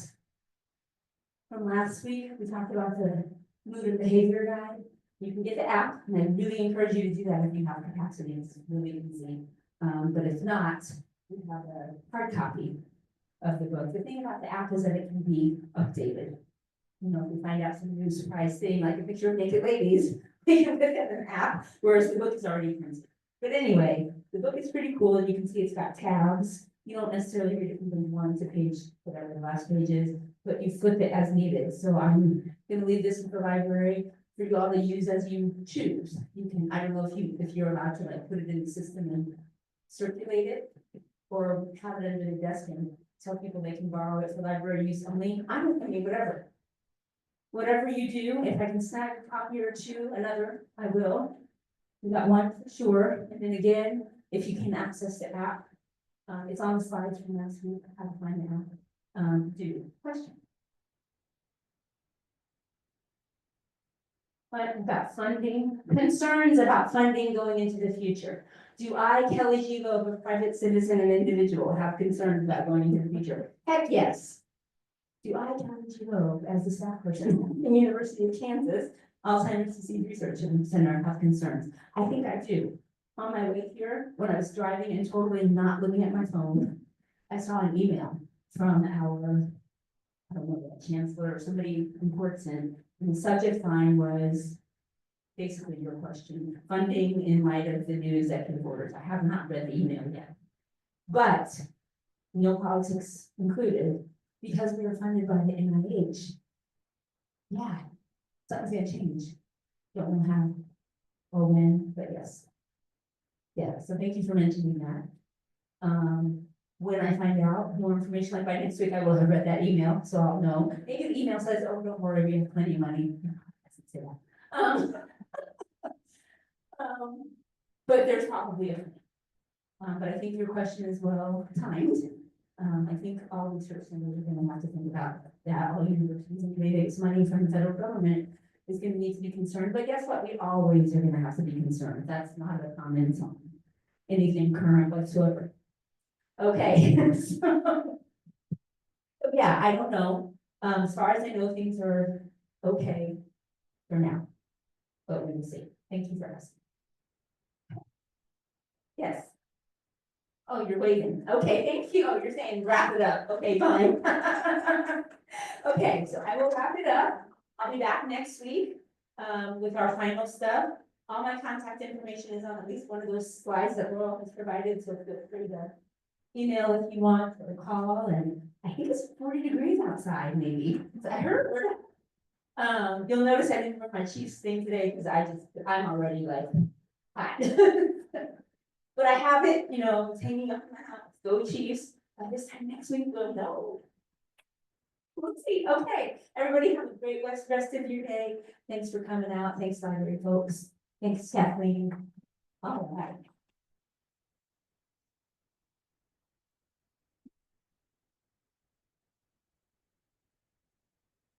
from last week, we talked about the mood and behavior guide. You can get the app, and I really encourage you to do that if you have capacity. It's really easy. But if not, we have a hard copy of the book. The thing about the app is that it can be updated. You know, if we find out some new surprise thing, like a picture of naked ladies, we can put it in an app, whereas the book is already printed. But anyway, the book is pretty cool, and you can see it's got tabs. You don't necessarily read it from page 1 to page, whatever the last page is, but you flip it as needed. So I'm gonna leave this in the library for you all to use as you choose. You can, I don't know if you're allowed to like put it in the system and circulate it, or have it under the desk and tell people they can borrow it for library use only. I mean, whatever. Whatever you do, if I can snag a copy or two, another, I will. We got one for sure. And then again, if you can access the app, it's on the slides from last week, how to find the app. Do question. But about funding, concerns about funding going into the future. Do I, Kelly Gigo, a private citizen and individual, have concerns about going into the future? Heck, yes. Do I, Kelly Gigo, as a staff person in the University of Kansas, Alzheimer's Disease Research Center, have concerns? I think I do. On my way here, when I was driving and totally not looking at my phone, I saw an email from our, I don't know, chancellor or somebody important, and the subject line was basically your question, funding in light of the new executive orders. I have not read the email yet. But no politics included, because we are funded by the NIH. Yeah, something's gonna change. Don't know how or when, but yes. Yeah, so thank you for mentioning that. When I find out more information, like by next week, I will have read that email, so I'll know. Maybe the email says, oh, don't worry, we have plenty of money. I should say that. But there's probably a, but I think your question is well timed. I think all research centers are gonna have to think about that. All universities and creates money from the federal government is gonna need to be concerned, but guess what? We always are gonna have to be concerned. That's not a comment on anything current whatsoever. Okay. So yeah, I don't know. As far as I know, things are okay for now, but we will see. Thank you for asking. Yes. Oh, you're waiting. Okay, thank you. Oh, you're saying wrap it up. Okay, fine. Okay, so I will wrap it up. I'll be back next week with our final stuff. All my contact information is on at least one of those slides that Laurel has provided, so feel free to email if you want or call. And I think it's 40 degrees outside, maybe. I heard. You'll notice I didn't wear my Chiefs thing today because I'm already like hot. But I have it, you know, it's hanging up in my house. Go Chiefs. This time next week, we'll know. We'll see. Okay. Everybody have a great rest of your day. Thanks for coming out. Thanks, library folks. Thanks, Kathleen. All right.